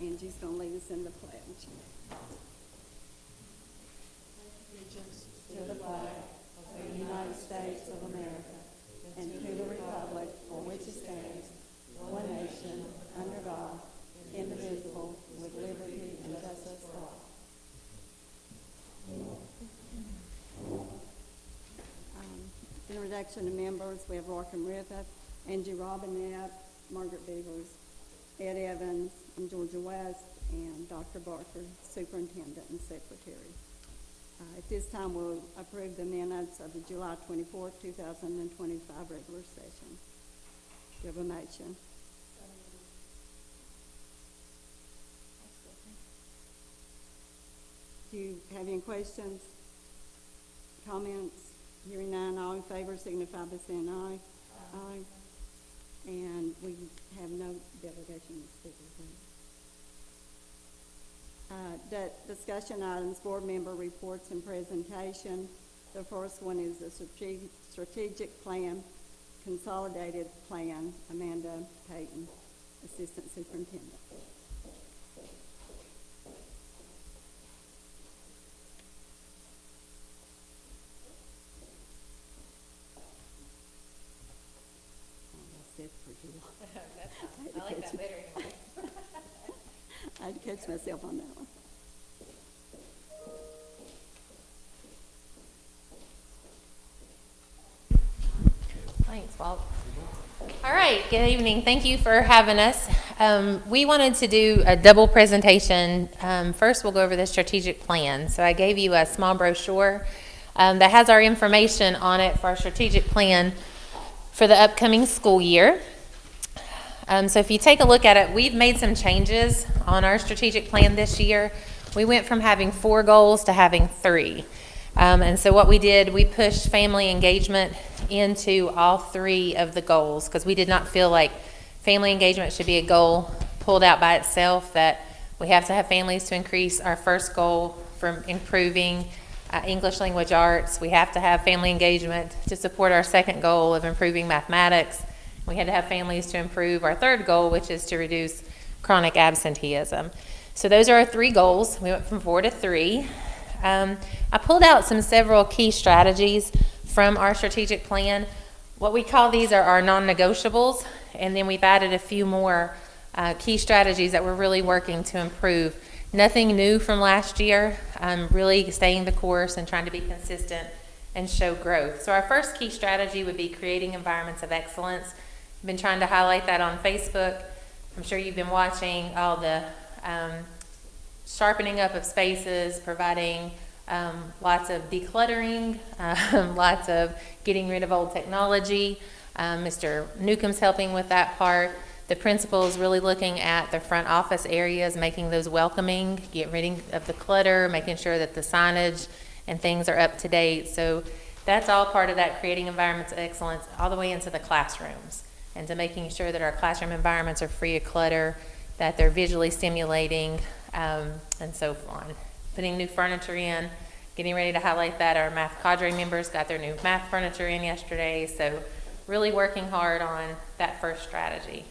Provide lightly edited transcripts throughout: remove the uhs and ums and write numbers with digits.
Angie's going to lead us in the pledge. To the flag of the United States of America and to the republic for which it stands, one nation, under God, indivisible, with liberty and justice for all. Introduction to members, we have Larkin Rippeth, Angie Robinette, Margaret Beavers, Ed Evans, and Georgia West, and Dr. Barker, Superintendent and Secretary. At this time, we'll approve the minutes of the July 24th, 2025 regular session. Do you have a motion? Do you have any questions, comments? Hearing none, all in favor signify by saying aye. Aye. And we have no delegation speakers. Discussion items, board member reports and presentation. The first one is the strategic plan, consolidated plan. Amanda Payton, Assistant Superintendent. I like that better anyway. I had to catch myself on that one. Thanks, Walt. All right, good evening. Thank you for having us. We wanted to do a double presentation. First, we'll go over the strategic plan. So I gave you a small brochure that has our information on it for our strategic plan for the upcoming school year. So if you take a look at it, we've made some changes on our strategic plan this year. We went from having 4 goals to having 3. And so what we did, we pushed family engagement into all 3 of the goals because we did not feel like family engagement should be a goal pulled out by itself, that we have to have families to increase our first goal from improving English language arts. We have to have family engagement to support our second goal of improving mathematics. We had to have families to improve our third goal, which is to reduce chronic absenteeism. So those are our 3 goals. We went from 4 to 3. I pulled out several key strategies from our strategic plan. What we call these are our non-negotiables, and then we've added a few more key strategies that we're really working to improve. Nothing new from last year, really staying the course and trying to be consistent and show growth. So our first key strategy would be creating environments of excellence. I've been trying to highlight that on Facebook. I'm sure you've been watching all the sharpening up of spaces, providing lots of decluttering, lots of getting rid of old technology. Mr. Newcomb's helping with that part. The principal is really looking at the front office areas, making those welcoming, get rid of the clutter, making sure that the signage and things are up to date. So that's all part of that creating environments of excellence all the way into the classrooms, and to making sure that our classroom environments are free of clutter, that they're visually stimulating, and so on. Putting new furniture in, getting ready to highlight that. Our math cadre members got their new math furniture in yesterday, so really working hard on that first strategy.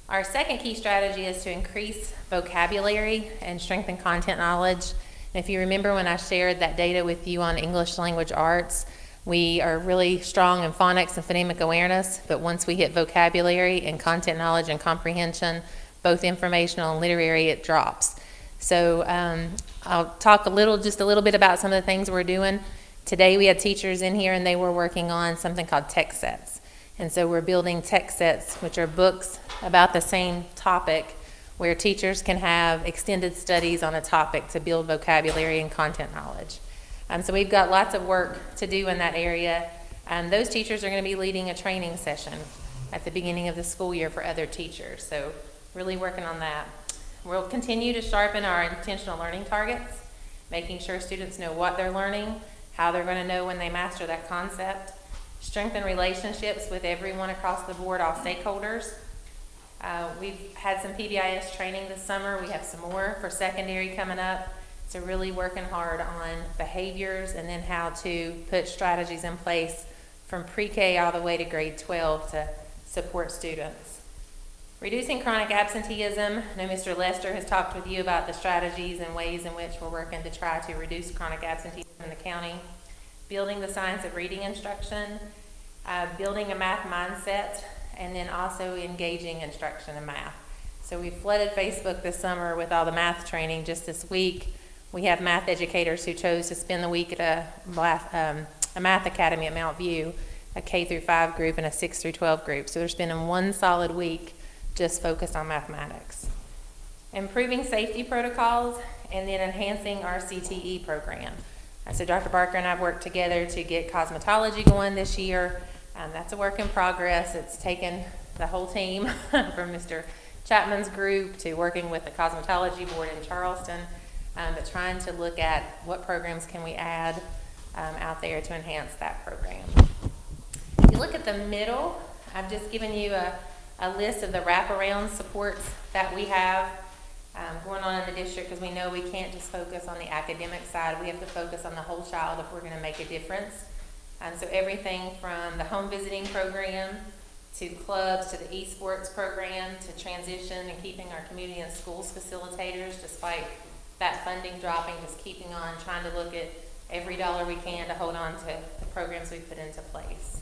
Our second key strategy is to increase vocabulary and strengthen content knowledge. And if you remember when I shared that data with you on English language arts, we are really strong in phonics and phonemic awareness, but once we hit vocabulary and content knowledge and comprehension, both informational and literary, it drops. So I'll talk just a little bit about some of the things we're doing. Today we had teachers in here and they were working on something called text sets. And so we're building text sets, which are books about the same topic, where teachers can have extended studies on a topic to build vocabulary and content knowledge. So we've got lots of work to do in that area. Those teachers are going to be leading a training session at the beginning of the school year for other teachers. So really working on that. We'll continue to sharpen our intentional learning targets, making sure students know what they're learning, how they're going to know when they master that concept. Strengthen relationships with everyone across the board, all stakeholders. We've had some PBIS training this summer. We have some more for secondary coming up. So really working hard on behaviors and then how to put strategies in place from pre-K all the way to grade 12 to support students. Reducing chronic absenteeism. I know Mr. Lester has talked with you about the strategies and ways in which we're working to try to reduce chronic absenteeism in the county. Building the science of reading instruction, building a math mindset, and then also engaging instruction in math. So we flooded Facebook this summer with all the math training. Just this week, we have math educators who chose to spend the week at a math academy at Mount View, a K through 5 group and a 6 through 12 group. So they're spending one solid week just focused on mathematics. Improving safety protocols, and then enhancing our CTE program. So Dr. Barker and I have worked together to get cosmetology going this year. That's a work in progress. It's taken the whole team from Mr. Chapman's group to working with the cosmetology board in Charleston, but trying to look at what programs can we add out there to enhance that program. If you look at the middle, I've just given you a list of the wraparound supports that we have going on in the district, because we know we can't just focus on the academic side. We have to focus on the whole child if we're going to make a difference. So everything from the home visiting program to clubs, to the esports program, to transition and keeping our community and schools facilitators, despite that funding dropping, just keeping on, trying to look at every dollar we can to hold on to the programs we put into place.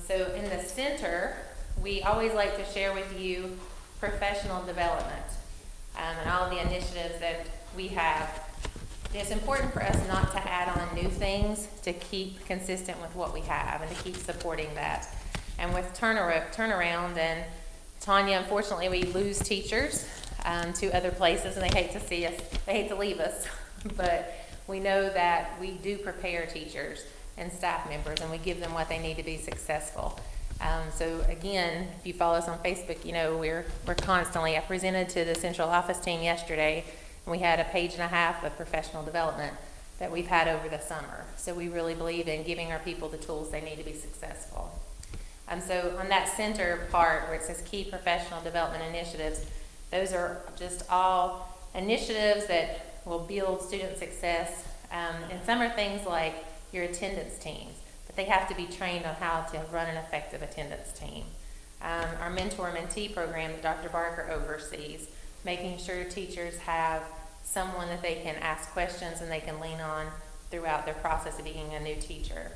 So in the center, we always like to share with you professional development and all the initiatives that we have. It's important for us not to add on new things, to keep consistent with what we have and to keep supporting that. And with turnaround and Tanya, unfortunately, we lose teachers to other places, and they hate to see us, they hate to leave us. But we know that we do prepare teachers and staff members, and we give them what they need to be successful. So again, if you follow us on Facebook, you know we're constantly. I presented to the central office team yesterday. We had a page and a half of professional development that we've had over the summer. So we really believe in giving our people the tools they need to be successful. So on that center part where it says key professional development initiatives, those are just all initiatives that will build student success. And some are things like your attendance teams, but they have to be trained on how to run an effective attendance team. Our mentor-mentee program that Dr. Barker oversees, making sure teachers have someone that they can ask questions and they can lean on throughout their process of being a new teacher.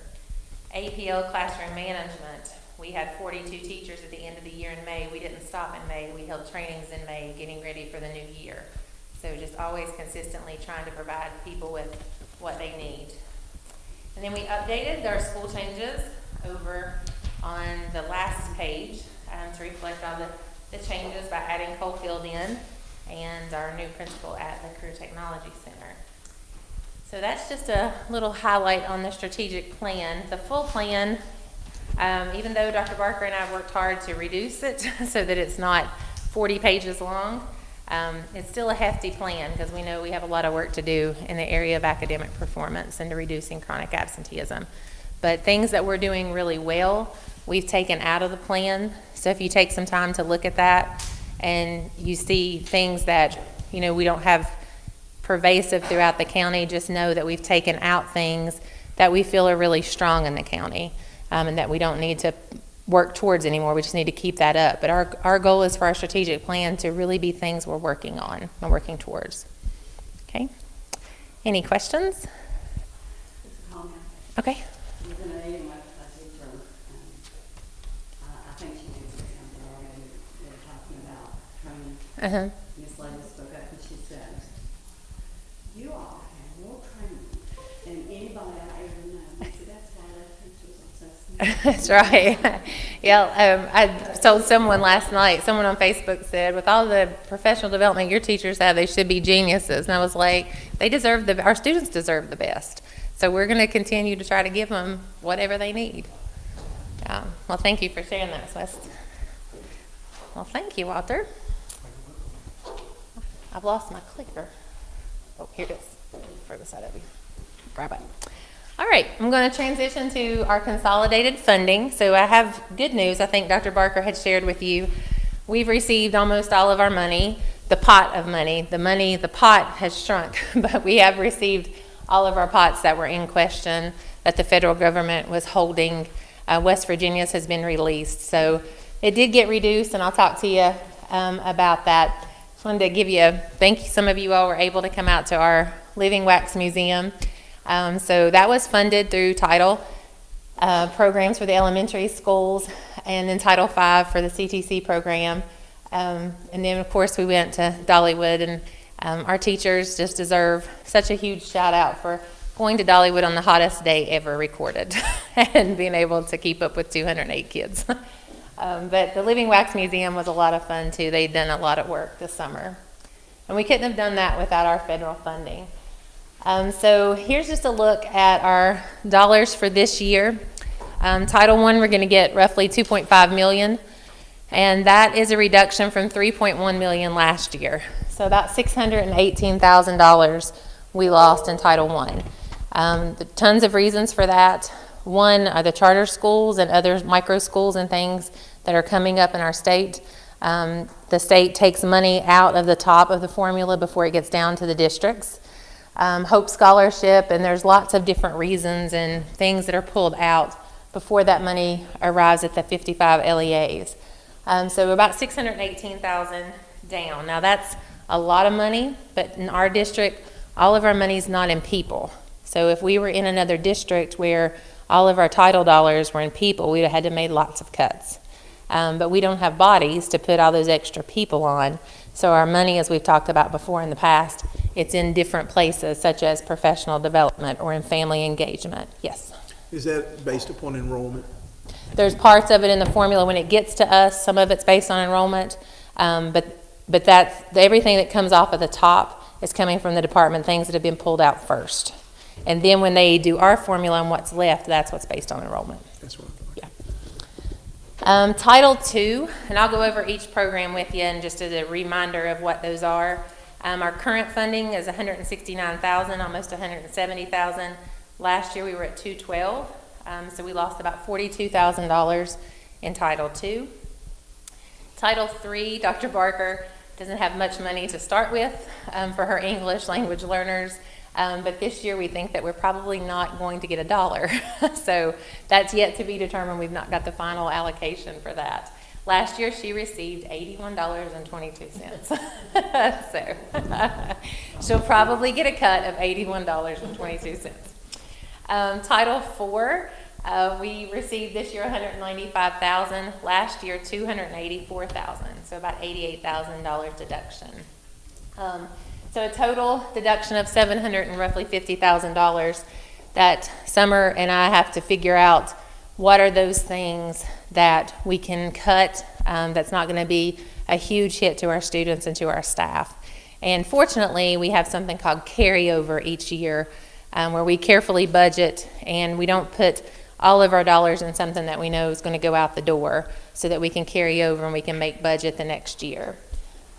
APL classroom management. We had 42 teachers at the end of the year in May. We didn't stop in May. We held trainings in May, getting ready for the new year. So just always consistently trying to provide people with what they need. And then we updated our school changes over on the last page to reflect all the changes by adding Coalfield in and our new principal at the Career Technology Center. So that's just a little highlight on the strategic plan. The full plan, even though Dr. Barker and I have worked hard to reduce it so that it's not 40 pages long, it's still a hefty plan because we know we have a lot of work to do in the area of academic performance and to reducing chronic absenteeism. But things that we're doing really well, we've taken out of the plan. So if you take some time to look at that and you see things that, you know, we don't have pervasive throughout the county, just know that we've taken out things that we feel are really strong in the county and that we don't need to work towards anymore. We just need to keep that up. But our goal is for our strategic plan to really be things we're working on and working towards. Okay? Any questions? Just a comment. Okay. I was in a meeting with a teacher, and I think she needs something already. They were talking about training. Miss Lady spoke up and she said, "You all have more training than anybody I ever know." I said, "That's why our teachers are so smart." That's right. Yeah, I told someone last night, someone on Facebook said, with all the professional development your teachers have, they should be geniuses. And I was like, our students deserve the best. So we're going to continue to try to give them whatever they need. Well, thank you for sharing that, West. Well, thank you, Walter. I've lost my clicker. Oh, here it is. Further side of you. Bye-bye. All right, I'm going to transition to our consolidated funding. So I have good news. I think Dr. Barker had shared with you. We've received almost all of our money, the pot of money. The pot has shrunk, but we have received all of our pots that were in question that the federal government was holding. West Virginia's has been released. So it did get reduced, and I'll talk to you about that. Just wanted to give you a thank you. Some of you all were able to come out to our Living Wax Museum. So that was funded through Title programs for the elementary schools, and then Title V for the CTC program. And then, of course, we went to Dollywood, and our teachers just deserve such a huge shout out for going to Dollywood on the hottest day ever recorded and being able to keep up with 208 kids. But the Living Wax Museum was a lot of fun too. They'd done a lot of work this summer. And we couldn't have done that without our federal funding. So here's just a look at our dollars for this year. Title I, we're going to get roughly $2.5 million. And that is a reduction from $3.1 million last year. So about $618,000 we lost in Title I. Tons of reasons for that. One are the charter schools and other micro schools and things that are coming up in our state. The state takes money out of the top of the formula before it gets down to the districts. Hope Scholarship, and there's lots of different reasons and things that are pulled out before that money arrives at the 55 LEAs. So about $618,000 down. Now that's a lot of money, but in our district, all of our money's not in people. So if we were in another district where all of our title dollars were in people, we'd have had to make lots of cuts. But we don't have bodies to put all those extra people on. So our money, as we've talked about before in the past, it's in different places, such as professional development or in family engagement. Yes? Is that based upon enrollment? There's parts of it in the formula when it gets to us. Some of it's based on enrollment. But that's everything that comes off at the top is coming from the department, things that have been pulled out first. And then when they do our formula and what's left, that's what's based on enrollment. That's what Yeah. Title II, and I'll go over each program with you and just as a reminder of what those are. Our current funding is $169,000, almost $170,000. Last year we were at $212,000, so we lost about $42,000 in Title II. Title III, Dr. Barker doesn't have much money to start with for her English language learners. But this year we think that we're probably not going to get $1. So that's yet to be determined. We've not got the final allocation for that. Last year she received $81.22. So she'll probably get a cut of $81.22. Title IV, we received this year $195,000. Last year $284,000. So about $88,000 deduction. So a total deduction of $750,000 that Summer and I have to figure out what are those things that we can cut that's not going to be a huge hit to our students and to our staff. And fortunately, we have something called carryover each year where we carefully budget and we don't put all of our dollars in something that we know is going to go out the door so that we can carry over and we can make budget the next year.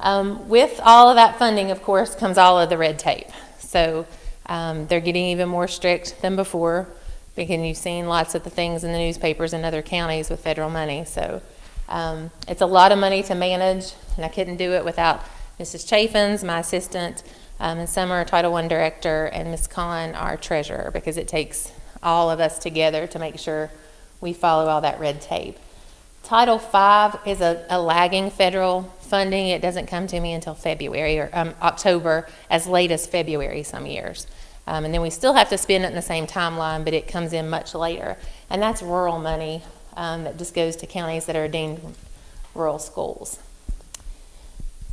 With all of that funding, of course, comes all of the red tape. So they're getting even more strict than before because you've seen lots of the things in the newspapers in other counties with federal money. So it's a lot of money to manage, and I couldn't do it without Mrs. Chaffins, my assistant, and Summer, our Title I director, and Ms. Kahn, our treasurer, because it takes all of us together to make sure we follow all that red tape. Title V is a lagging federal funding. It doesn't come to me until February or October, as late as February some years. And then we still have to spend it in the same timeline, but it comes in much later. And that's rural money that just goes to counties that are deemed rural schools.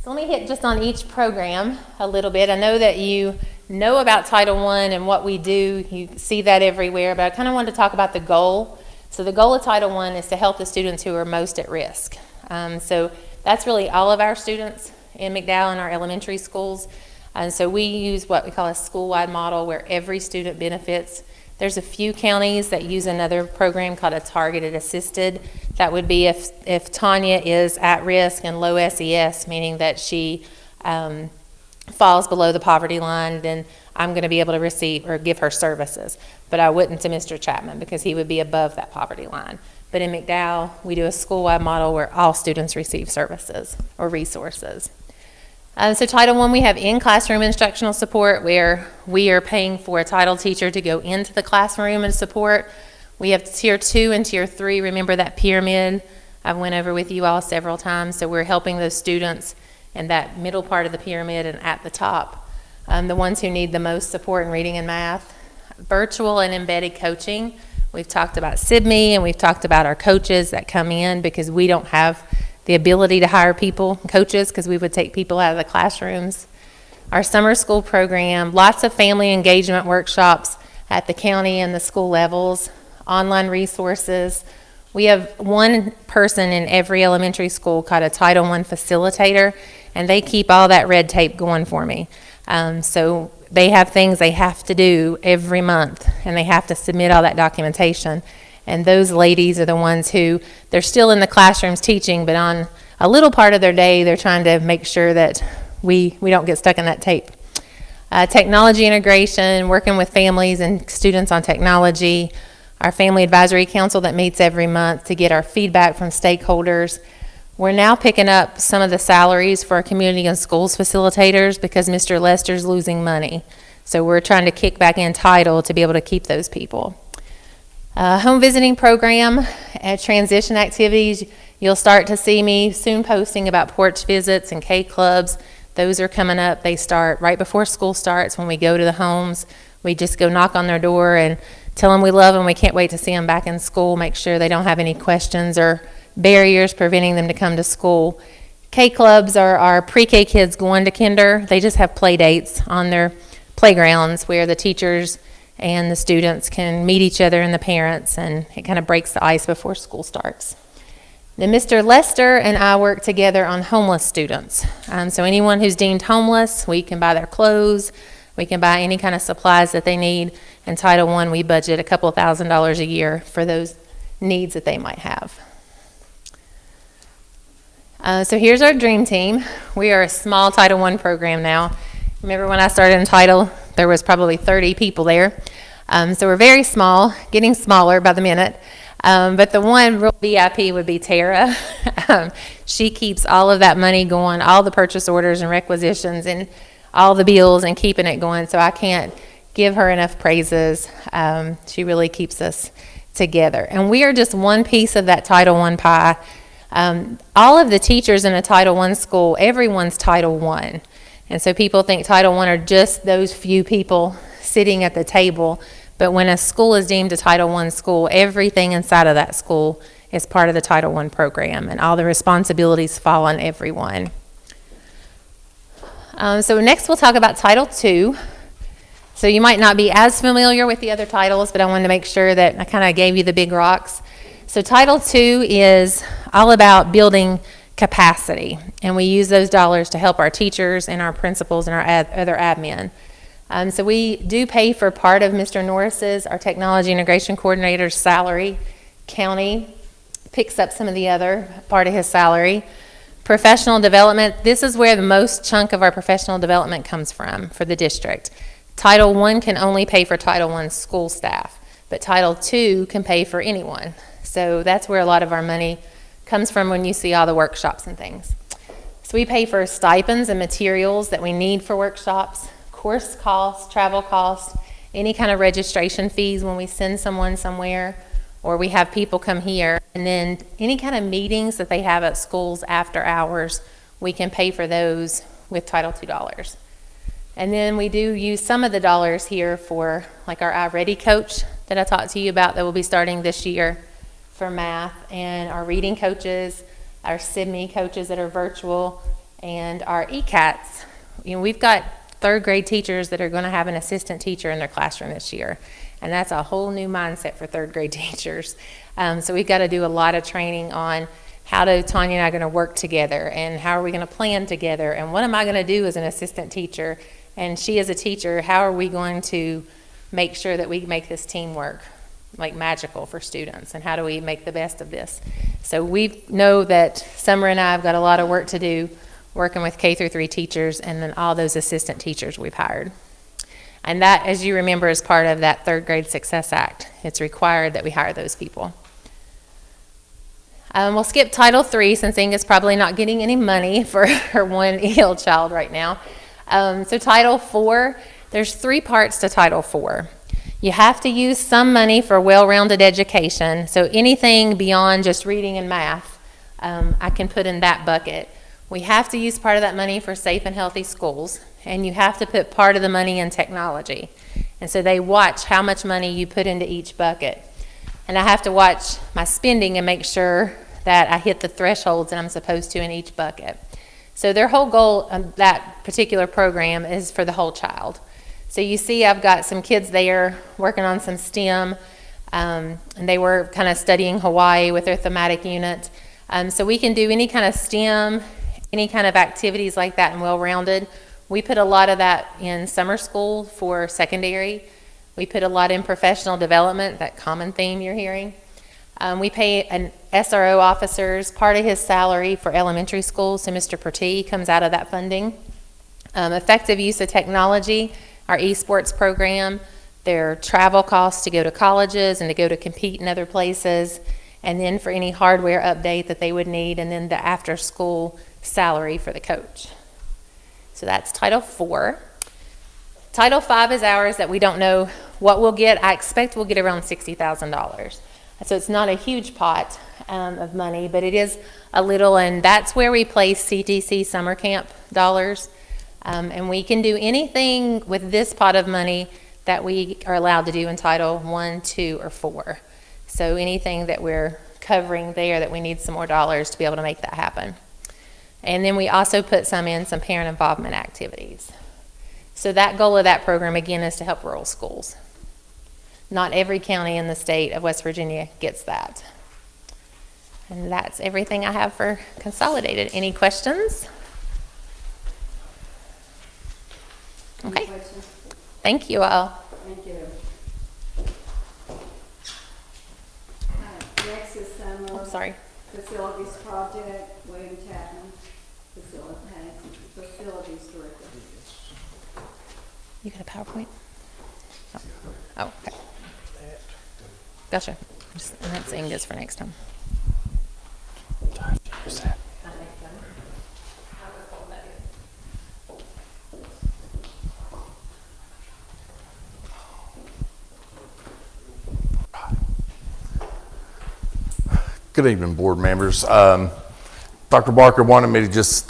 So let me hit just on each program a little bit. I know that you know about Title I and what we do. You see that everywhere, but I kind of wanted to talk about the goal. So the goal of Title I is to help the students who are most at risk. So that's really all of our students in McDowell and our elementary schools. And so we use what we call a school-wide model where every student benefits. There's a few counties that use another program called a targeted assisted. That would be if Tanya is at risk and low SES, meaning that she falls below the poverty line, then I'm going to be able to receive or give her services. But I wouldn't to Mr. Chapman because he would be above that poverty line. But in McDowell, we do a school-wide model where all students receive services or resources. So Title I, we have in-classroom instructional support where we are paying for a title teacher to go into the classroom and support. We have Tier 2 and Tier 3. Remember that pyramid I've went over with you all several times. So we're helping those students in that middle part of the pyramid and at the top, the ones who need the most support in reading and math. Virtual and embedded coaching. We've talked about SIBME, and we've talked about our coaches that come in because we don't have the ability to hire coaches, because we would take people out of the classrooms. Our summer school program, lots of family engagement workshops at the county and the school levels, online resources. We have one person in every elementary school called a Title I facilitator, and they keep all that red tape going for me. So they have things they have to do every month, and they have to submit all that documentation. And those ladies are the ones who, they're still in the classrooms teaching, but on a little part of their day, they're trying to make sure that we don't get stuck in that tape. Technology integration, working with families and students on technology. Our Family Advisory Council that meets every month to get our feedback from stakeholders. We're now picking up some of the salaries for our community and schools facilitators because Mr. Lester's losing money. So we're trying to kick back in title to be able to keep those people. Home visiting program, transition activities. You'll start to see me soon posting about porch visits and K clubs. Those are coming up. They start right before school starts. When we go to the homes, we just go knock on their door and tell them we love them. We can't wait to see them back in school. Make sure they don't have any questions or barriers preventing them to come to school. K clubs are our pre-K kids going to kinder. They just have play dates on their playgrounds where the teachers and the students can meet each other and the parents, and it kind of breaks the ice before school starts. Then Mr. Lester and I work together on homeless students. So anyone who's deemed homeless, we can buy their clothes, we can buy any kind of supplies that they need. In Title I, we budget a couple $1,000s a year for those needs that they might have. So here's our dream team. We are a small Title I program now. Remember when I started in Title, there was probably 30 people there. So we're very small, getting smaller by the minute. But the one real VIP would be Tara. She keeps all of that money going, all the purchase orders and requisitions and all the bills and keeping it going. So I can't give her enough praises. She really keeps us together. And we are just one piece of that Title I pie. All of the teachers in a Title I school, everyone's Title I. And so people think Title I are just those few people sitting at the table. But when a school is deemed a Title I school, everything inside of that school is part of the Title I program, and all the responsibilities fall on everyone. So next we'll talk about Title II. So you might not be as familiar with the other titles, but I wanted to make sure that I kind of gave you the big rocks. So Title II is all about building capacity, and we use those dollars to help our teachers and our principals and our other admin. So we do pay for part of Mr. Norris's, our technology integration coordinator's salary. County picks up some of the other part of his salary. Professional development, this is where the most chunk of our professional development comes from for the district. Title I can only pay for Title I school staff, but Title II can pay for anyone. So that's where a lot of our money comes from when you see all the workshops and things. So we pay for stipends and materials that we need for workshops, course costs, travel costs, any kind of registration fees when we send someone somewhere or we have people come here, and then any kind of meetings that they have at schools after hours, we can pay for those with Title II dollars. And then we do use some of the dollars here for like our iReady coach that I talked to you about that will be starting this year for math, and our reading coaches, our SIBME coaches that are virtual, and our ECATs. You know, we've got third grade teachers that are going to have an assistant teacher in their classroom this year, and that's a whole new mindset for third grade teachers. So we've got to do a lot of training on how Tanya and I are going to work together, and how are we going to plan together, and what am I going to do as an assistant teacher, and she as a teacher, how are we going to make sure that we make this teamwork like magical for students, and how do we make the best of this? So we know that Summer and I have got a lot of work to do working with K through 3 teachers and then all those assistant teachers we've hired. And that, as you remember, is part of that Third Grade Success Act. It's required that we hire those people. We'll skip Title III since Inga's probably not getting any money for her one ill child right now. So Title IV, there's 3 parts to Title IV. You have to use some money for well-rounded education, so anything beyond just reading and math, I can put in that bucket. We have to use part of that money for safe and healthy schools, and you have to put part of the money in technology. And so they watch how much money you put into each bucket. And I have to watch my spending and make sure that I hit the thresholds that I'm supposed to in each bucket. So their whole goal of that particular program is for the whole child. So you see I've got some kids there working on some STEM, and they were kind of studying Hawaii with their thematic unit. So we can do any kind of STEM, any kind of activities like that and well-rounded. We put a lot of that in summer school for secondary. We put a lot in professional development, that common theme you're hearing. We pay an SRO officer's part of his salary for elementary school, so Mr. Pertee comes out of that funding. Effective use of technology, our esports program, their travel costs to go to colleges and to go to compete in other places, and then for any hardware update that they would need, and then the after-school salary for the coach. So that's Title IV. Title V is ours that we don't know what we'll get. I expect we'll get around $60,000. So it's not a huge pot of money, but it is a little, and that's where we place CTC summer camp dollars. And we can do anything with this pot of money that we are allowed to do in Title I, II, or IV. So anything that we're covering there that we need some more dollars to be able to make that happen. And then we also put some in some parent involvement activities. So that goal of that program, again, is to help rural schools. Not every county in the state of West Virginia gets that. And that's everything I have for consolidated. Any questions? Okay. Any questions? Thank you all. Thank you. Next is Oh, sorry. facilities project, William Chapman, facilities director. You got a PowerPoint? Oh, okay. Gotcha. And that's saying this for next time. Good evening, board members. Dr. Barker wanted me to just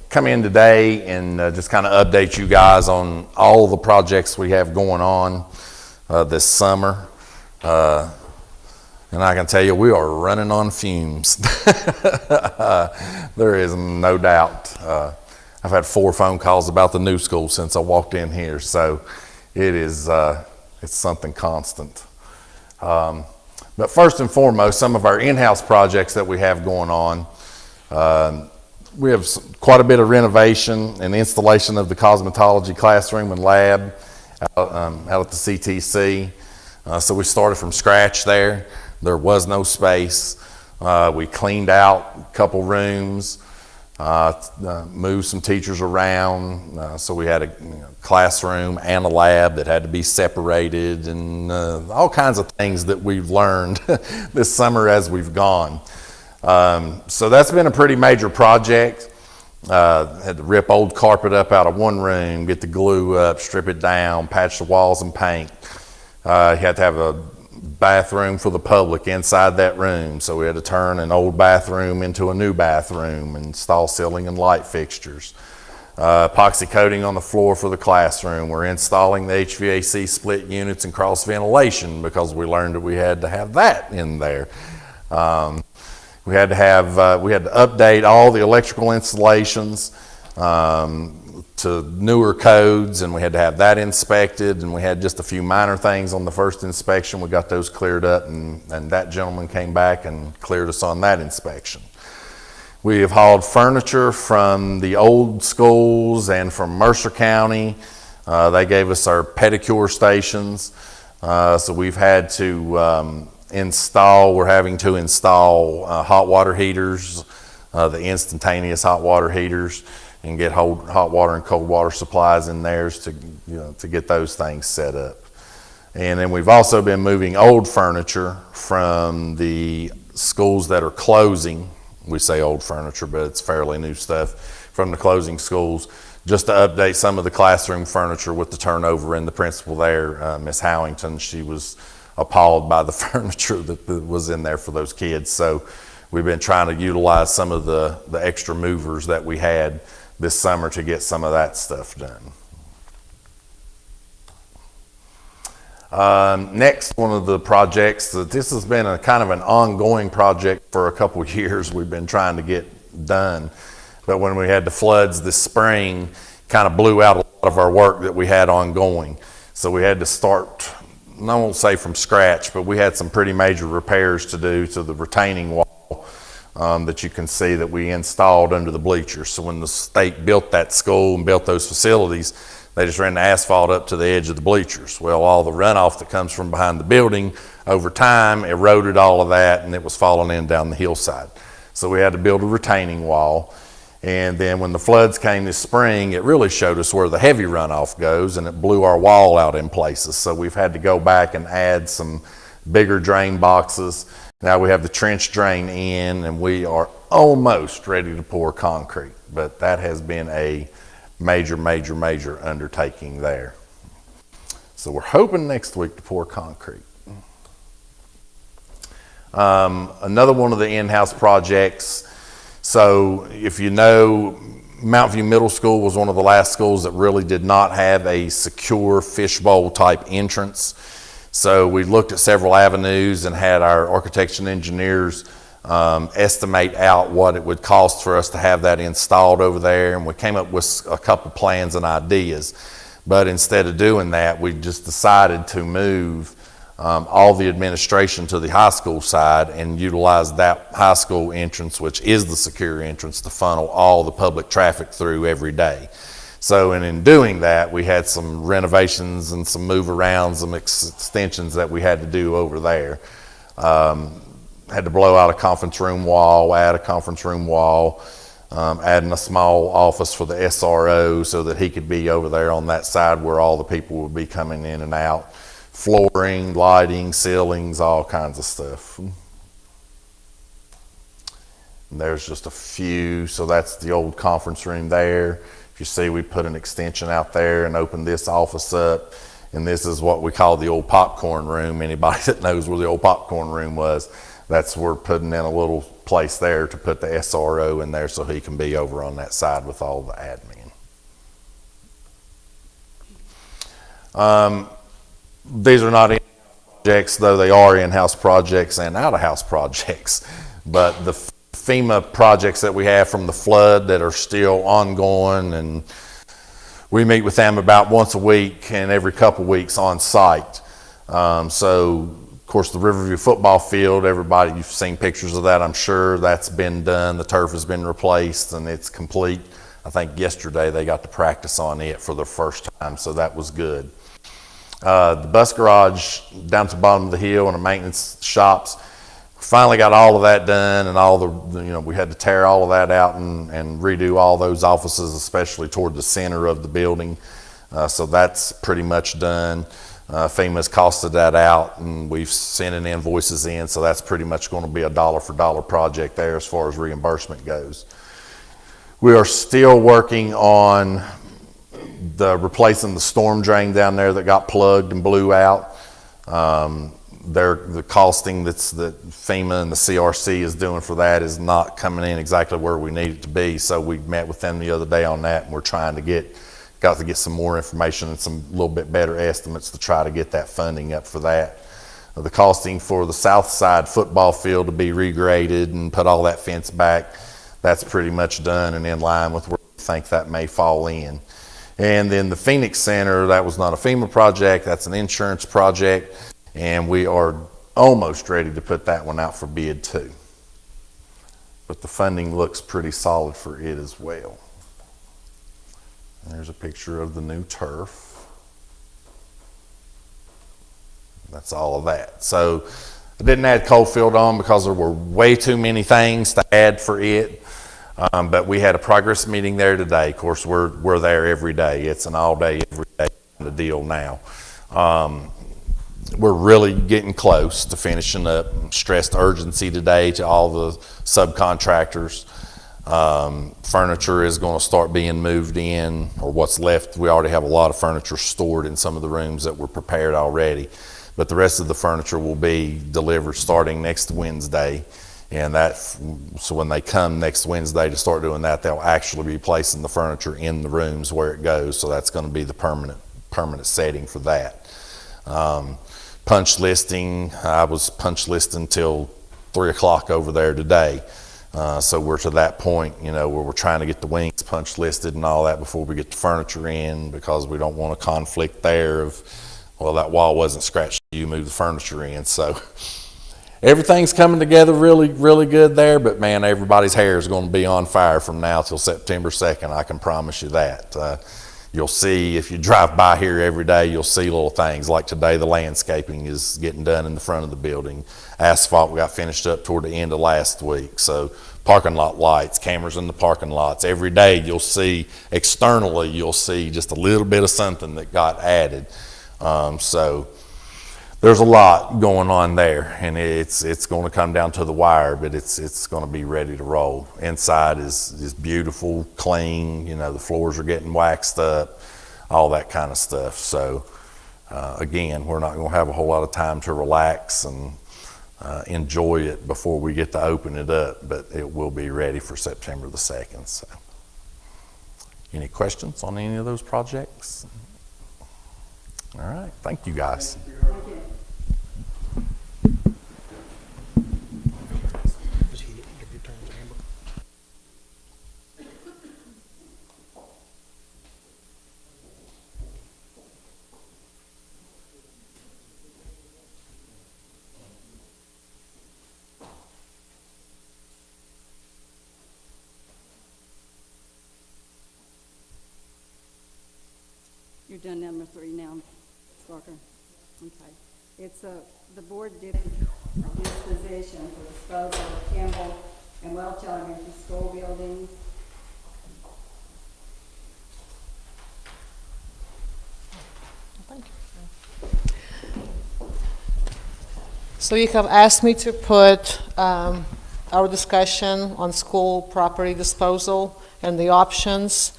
come in today and just kind of update you guys on all the projects we have going on this summer. And I can tell you, we are running on fumes. There is no doubt. I've had 4 phone calls about the new school since I walked in here, so it is it's something constant. But first and foremost, some of our in-house projects that we have going on. We have quite a bit of renovation and installation of the cosmetology classroom and lab out at the CTC. So we started from scratch there. There was no space. We cleaned out a couple rooms, moved some teachers around. So we had a classroom and a lab that had to be separated, and all kinds of things that we've learned this summer as we've gone. So that's been a pretty major project. Had to rip old carpet up out of one room, get the glue up, strip it down, patch the walls and paint. You had to have a bathroom for the public inside that room, so we had to turn an old bathroom into a new bathroom, install ceiling and light fixtures. Epoxy coating on the floor for the classroom. We're installing the HVAC split units and cross ventilation because we learned that we had to have that in there. We had to update all the electrical installations to newer codes, and we had to have that inspected, and we had just a few minor things on the first inspection. We got those cleared up, and that gentleman came back and cleared us on that inspection. We have hauled furniture from the old schools and from Mercer County. They gave us our pedicure stations, so we've had to we're having to install hot water heaters, the instantaneous hot water heaters, and get hot water and cold water supplies in theirs to get those things set up. And then we've also been moving old furniture from the schools that are closing. We say old furniture, but it's fairly new stuff from the closing schools, just to update some of the classroom furniture with the turnover. And the principal there, Miss Howington, she was appalled by the furniture that was in there for those kids. So we've been trying to utilize some of the extra movers that we had this summer to get some of that stuff done. Next, one of the projects that this has been a kind of an ongoing project for a couple of years we've been trying to get done. But when we had the floods this spring, kind of blew out a lot of our work that we had ongoing. So we had to start, I won't say from scratch, but we had some pretty major repairs to do to the retaining wall that you can see that we installed under the bleachers. So when the state built that school and built those facilities, they just ran the asphalt up to the edge of the bleachers. Well, all the runoff that comes from behind the building over time eroded all of that, and it was falling in down the hillside. So we had to build a retaining wall. And then when the floods came this spring, it really showed us where the heavy runoff goes, and it blew our wall out in places. So we've had to go back and add some bigger drain boxes. Now we have the trench drain in, and we are almost ready to pour concrete. But that has been a major undertaking there. So we're hoping next week to pour concrete. Another one of the in-house projects. So if you know, Mount View Middle School was one of the last schools that really did not have a secure fishbowl type entrance. So we looked at several avenues and had our architects and engineers estimate out what it would cost for us to have that installed over there, and we came up with a couple plans and ideas. But instead of doing that, we just decided to move all the administration to the high school side and utilize that high school entrance, which is the secure entrance, to funnel all the public traffic through every day. So in doing that, we had some renovations and some move arounds, some extensions that we had to do over there. Had to blow out a conference room wall, add a conference room wall, adding a small office for the SRO so that he could be over there on that side where all the people would be coming in and out. Flooring, lighting, ceilings, all kinds of stuff. And there's just a few. So that's the old conference room there. If you see, we put an extension out there and opened this office up. And this is what we call the old popcorn room. Anybody that knows where the old popcorn room was, that's we're putting in a little place there to put the SRO in there so he can be over on that side with all the admin. These are not in-house projects, though they are in-house projects and out-of-house projects. But the FEMA projects that we have from the flood that are still ongoing, and we meet with them about once a week and every couple weeks on site. So, of course, the Riverview football field, everybody, you've seen pictures of that, I'm sure. That's been done. The turf has been replaced and it's complete. I think yesterday they got to practice on it for the first time, so that was good. The bus garage down to the bottom of the hill and the maintenance shops, finally got all of that done, and all the, we had to tear all of that out and redo all those offices, especially toward the center of the building. So that's pretty much done. FEMA's costed that out, and we've sent in invoices in, so that's pretty much going to be a dollar for dollar project there as far as reimbursement goes. We are still working on replacing the storm drain down there that got plugged and blew out. The costing that FEMA and the CRC is doing for that is not coming in exactly where we need it to be. So we met with them the other day on that, and we're trying to get some more information and some little bit better estimates to try to get that funding up for that. The costing for the south side football field to be regraded and put all that fence back, that's pretty much done and in line with where we think that may fall in. And then the Phoenix Center, that was not a FEMA project, that's an insurance project, and we are almost ready to put that one out for bid too. But the funding looks pretty solid for it as well. And there's a picture of the new turf. That's all of that. So I didn't add Coalfield on because there were way too many things to add for it. But we had a progress meeting there today. Of course, we're there every day. It's an all day, every day kind of deal now. We're really getting close to finishing up. Stressed urgency today to all the subcontractors. Furniture is going to start being moved in, or what's left. We already have a lot of furniture stored in some of the rooms that were prepared already. But the rest of the furniture will be delivered starting next Wednesday. And so when they come next Wednesday to start doing that, they'll actually be placing the furniture in the rooms where it goes. So that's going to be the permanent setting for that. Punch listing, I was punch listing till 3 o'clock over there today. So we're to that point, where we're trying to get the wings punch listed and all that before we get the furniture in, because we don't want a conflict there of, well, that wall wasn't scratched, you move the furniture in. So everything's coming together really, really good there, but man, everybody's hair is going to be on fire from now till September 2nd. I can promise you that. You'll see, if you drive by here every day, you'll see little things. Like today, the landscaping is getting done in the front of the building. Asphalt, we got finished up toward the end of last week. So parking lot lights, cameras in the parking lots. Every day you'll see, externally, you'll see just a little bit of something that got added. So there's a lot going on there, and it's going to come down to the wire, but it's going to be ready to roll. Inside is beautiful, clean. The floors are getting waxed up, all that kind of stuff. So again, we're not going to have a whole lot of time to relax and enjoy it before we get to open it up, but it will be ready for September the 2nd. So, any questions on any of those projects? All right, thank you guys. You're done number 3 now, Barker. Okay. It's the board did a disposition for disposal of Campbell and Welch Elementary School buildings. So you have asked me to put our discussion on school property disposal and the options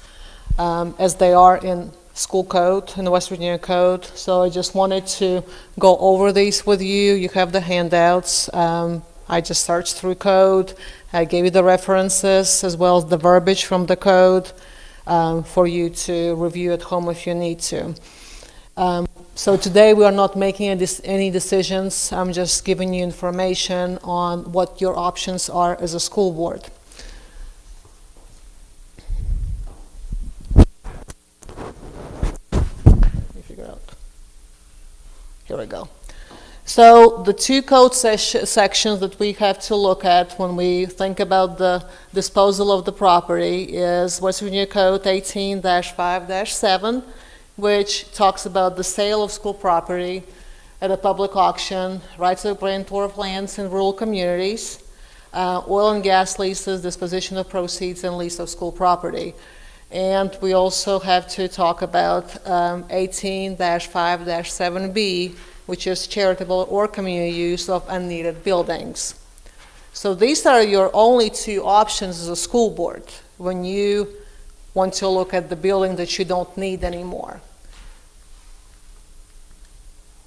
as they are in school code, in the West Virginia code. So I just wanted to go over these with you. You have the handouts. I just searched through code. I gave you the references as well as the verbiage from the code for you to review at home if you need to. So today we are not making any decisions. I'm just giving you information on what your options are as a school board. Here we go. So the 2 code sections that we have to look at when we think about the disposal of the property is West Virginia Code 18-5-7, which talks about the sale of school property at a public auction, rights of grantor of lands in rural communities, oil and gas leases, disposition of proceeds, and lease of school property. And we also have to talk about 18-5-7B, which is charitable or community use of unneeded buildings. So these are your only 2 options as a school board when you want to look at the building that you don't need anymore.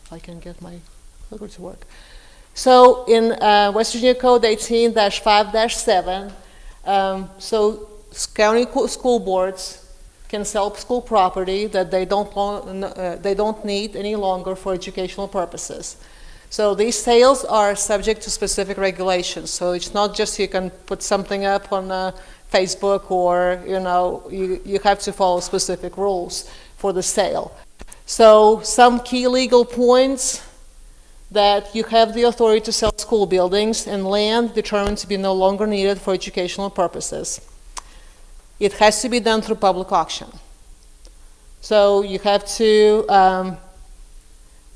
If I can get my clicker to work. So in West Virginia Code 18-5-7, so county school boards can sell school property that they don't need any longer for educational purposes. So these sales are subject to specific regulations. So it's not just you can put something up on Facebook or you have to follow specific rules for the sale. So some key legal points: that you have the authority to sell school buildings and land determined to be no longer needed for educational purposes. It has to be done through public auction. So you have to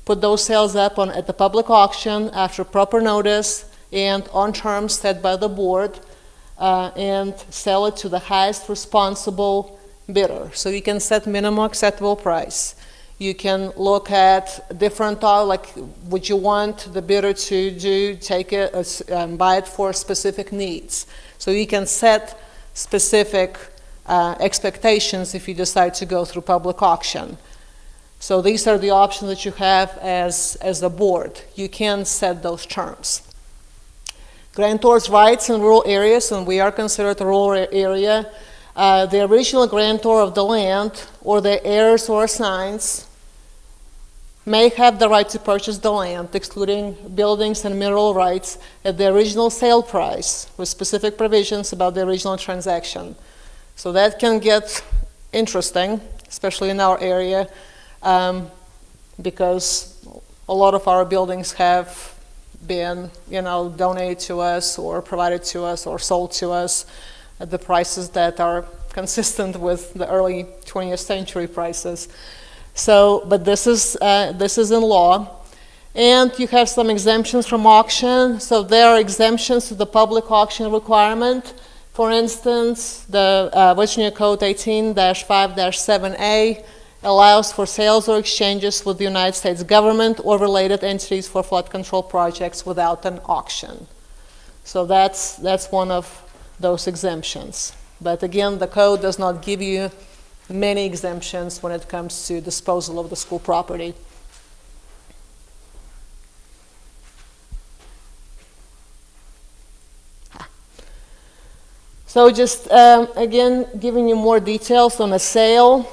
put those sales up at the public auction after proper notice and on terms set by the board, and sell it to the highest responsible bidder. So you can set minimum acceptable price. You can look at different, like would you want the bidder to take it, buy it for specific needs. So you can set specific expectations if you decide to go through public auction. So these are the options that you have as a board. You can set those terms. Grantor's rights in rural areas, and we are considered a rural area. The original grantor of the land, or the heirs or assigns, may have the right to purchase the land, excluding buildings and mineral rights, at the original sale price, with specific provisions about the original transaction. So that can get interesting, especially in our area, because a lot of our buildings have been, donated to us or provided to us or sold to us at the prices that are consistent with the early 20th century prices. So, but this is in law. And you have some exemptions from auction. So there are exemptions to the public auction requirement. For instance, the West Virginia Code 18-5-7A allows for sales or exchanges with the United States government or related entities for flood control projects without an auction. So that's one of those exemptions. But again, the code does not give you many exemptions when it comes to disposal of the school property. So just again, giving you more details on a sale.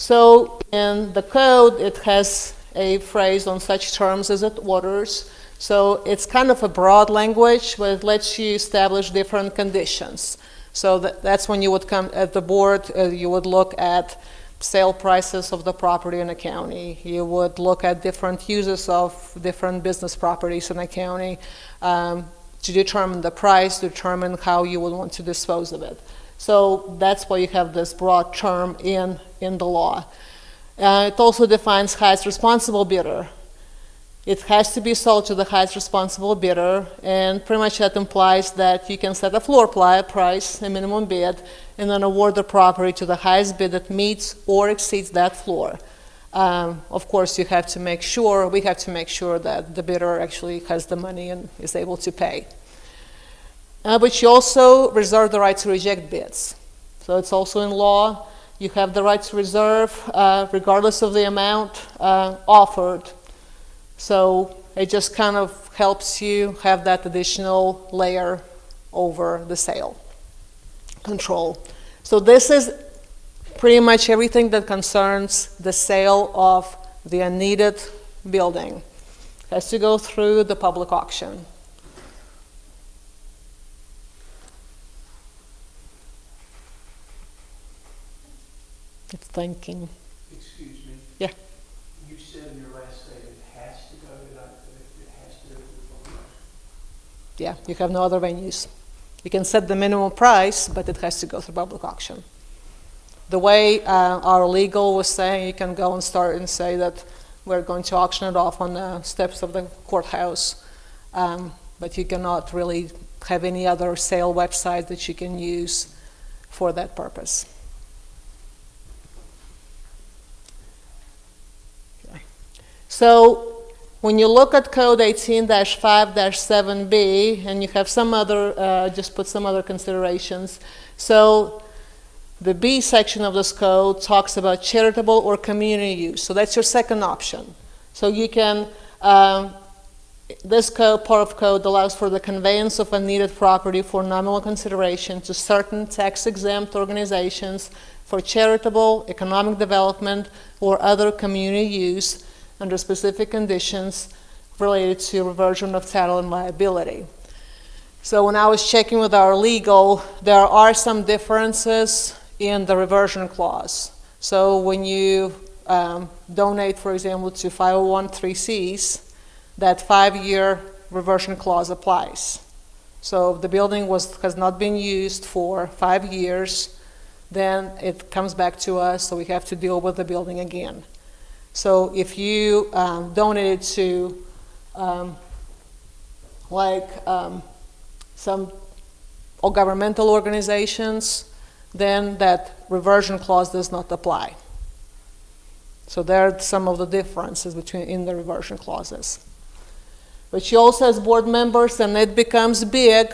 So in the code, it has a phrase on such terms as it orders. So it's kind of a broad language, but it lets you establish different conditions. So that's when you would come at the board, you would look at sale prices of the property in a county. You would look at different uses of different business properties in a county to determine the price, determine how you would want to dispose of it. So that's why you have this broad term in the law. It also defines highest responsible bidder. It has to be sold to the highest responsible bidder, and pretty much that implies that you can set a floor price, a minimum bid, and then award the property to the highest bid that meets or exceeds that floor. Of course, we have to make sure that the bidder actually has the money and is able to pay. But you also reserve the right to reject bids. So it's also in law. You have the right to reserve regardless of the amount offered. So it just kind of helps you have that additional layer over the sale control. So this is pretty much everything that concerns the sale of the unneeded building. It has to go through the public auction. It's thinking. Excuse me. Yeah. You said in your last statement, it has to go to the public auction. Yeah, you have no other venues. You can set the minimum price, but it has to go through public auction. The way our legal was saying, you can go and start and say that we're going to auction it off on the steps of the courthouse, but you cannot really have any other sale website that you can use for that purpose. Okay. So when you look at Code 18-5-7B, and you have some other, just put some other considerations. So the B section of this code talks about charitable or community use. So that's your second option. So you can, this code, part of code allows for the conveyance of unneeded property for nominal consideration to certain tax-exempt organizations for charitable, economic development, or other community use under specific conditions related to reversion of title and liability. So when I was checking with our legal, there are some differences in the reversion clause. So when you donate, for example, to 501(c)(3)s, that 5-year reversion clause applies. So if the building has not been used for 5 years, then it comes back to us, so we have to deal with the building again. So if you donated to some governmental organizations, then that reversion clause does not apply. So there are some of the differences in the reversion clauses. But you also, as board members, and it becomes big,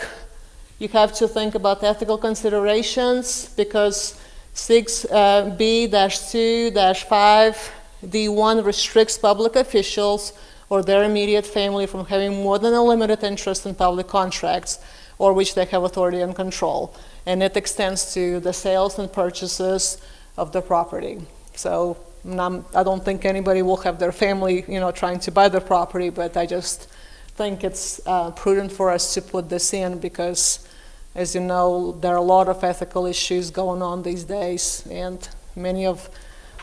you have to think about ethical considerations, because 6B-2-5D1 restricts public officials or their immediate family from having more than a limited interest in public contracts or which they have authority and control. And it extends to the sales and purchases of the property. So I don't think anybody will have their family, trying to buy the property, but I just think it's prudent for us to put this in because, as you know, there are a lot of ethical issues going on these days, and many of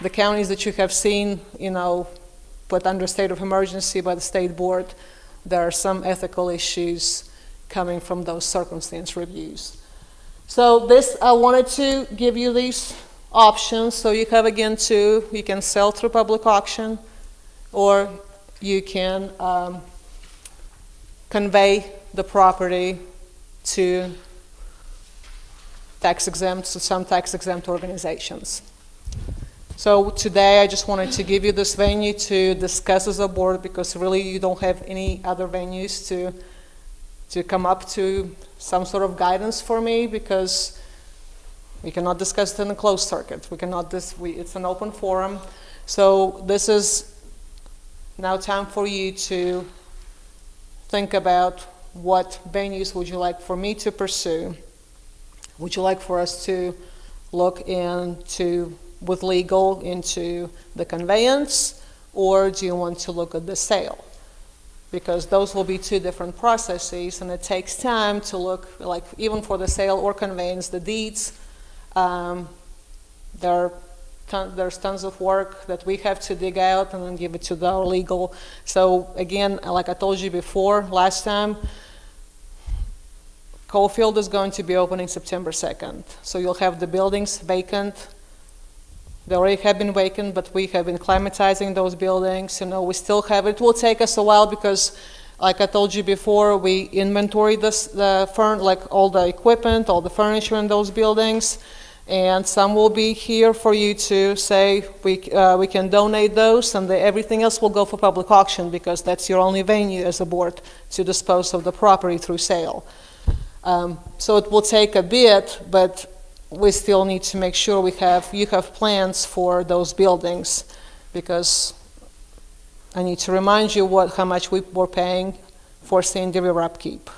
the counties that you have seen, put under state of emergency by the state board, there are some ethical issues coming from those circumstance reviews. So I wanted to give you these options. So you have, again, two. You can sell through public auction, or you can convey the property to some tax-exempt organizations. So today I just wanted to give you this venue to discuss as a board, because really you don't have any other venues to come up to some sort of guidance for me, because we cannot discuss it in a closed circuit. It's an open forum. So this is now time for you to think about what venues would you like for me to pursue. Would you like for us to look into, with legal, into the conveyance, or do you want to look at the sale? Because those will be two different processes, and it takes time to look, like even for the sale or conveyance, the deeds, there's tons of work that we have to dig out and then give it to our legal. So again, like I told you before, last time, Caulfield is going to be opening September 2nd. So you'll have the buildings vacant. They already have been vacant, but we have been climatizing those buildings. We still have, it will take us a while because, like I told you before, we inventory all the equipment, all the furniture in those buildings, and some will be here for you to say we can donate those, and everything else will go for public auction, because that's your only venue as a board to dispose of the property through sale. So it will take a bit, but we still need to make sure you have plans for those buildings, because I need to remind you how much we were paying for Sandy River upkeep.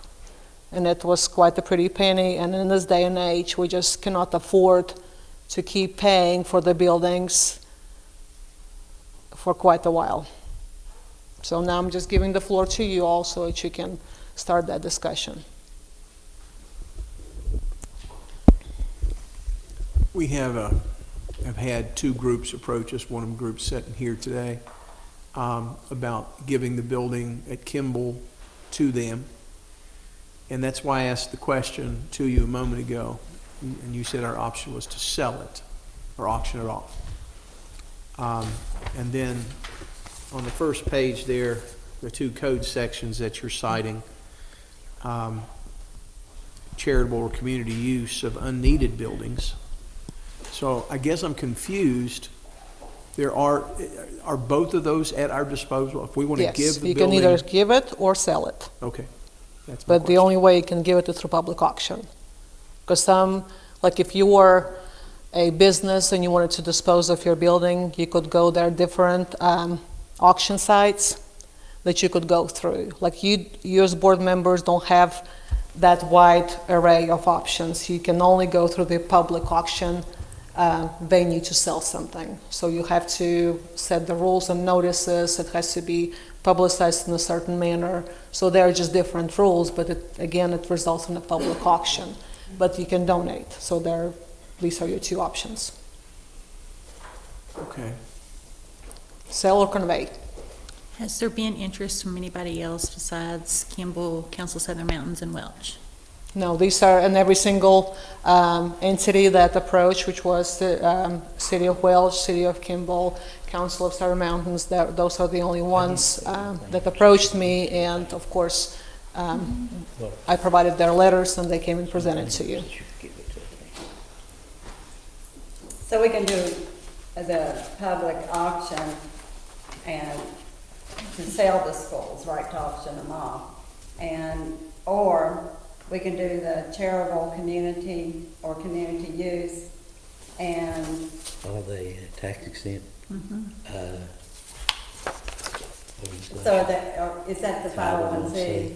And it was quite a pretty penny, and in this day and age, we just cannot afford to keep paying for the buildings for quite a while. So now I'm just giving the floor to you all so that you can start that discussion. We have had two groups approach us, one of them groups sitting here today, about giving the building at Kimball to them. And that's why I asked the question to you a moment ago, and you said our option was to sell it or auction it off. And then on the first page there, the two code sections that you're citing, charitable or community use of unneeded buildings. So I guess I'm confused. Are both of those at our disposal? If we want to give the building? Yes, you can either give it or sell it. Okay. That's my But the question. only way you can give it is through public auction. Because if you were a business and you wanted to dispose of your building, you could go there, different auction sites that you could go through. Like you as board members don't have that wide array of options. You can only go through the public auction venue to sell something. So you have to set the rules and notices. It has to be publicized in a certain manner. So there are just different rules, but it results in a public auction. But you can donate. So these are your two options. Okay. Sell or convey. Has there been interest from anybody else besides Kimball, Council Southern Mountains, and Welch? No, these are in every single entity that approached, which was the City of Welch, City of Kimball, Council of Southern Mountains. Those are the only ones that approached me, and of course, I provided their letters, and they came and presented to you. So we can do the public auction and to sell the schools, right, to auction them off. Or we can do the charitable community or community use and All the tax exempt So that, or is that the 501c?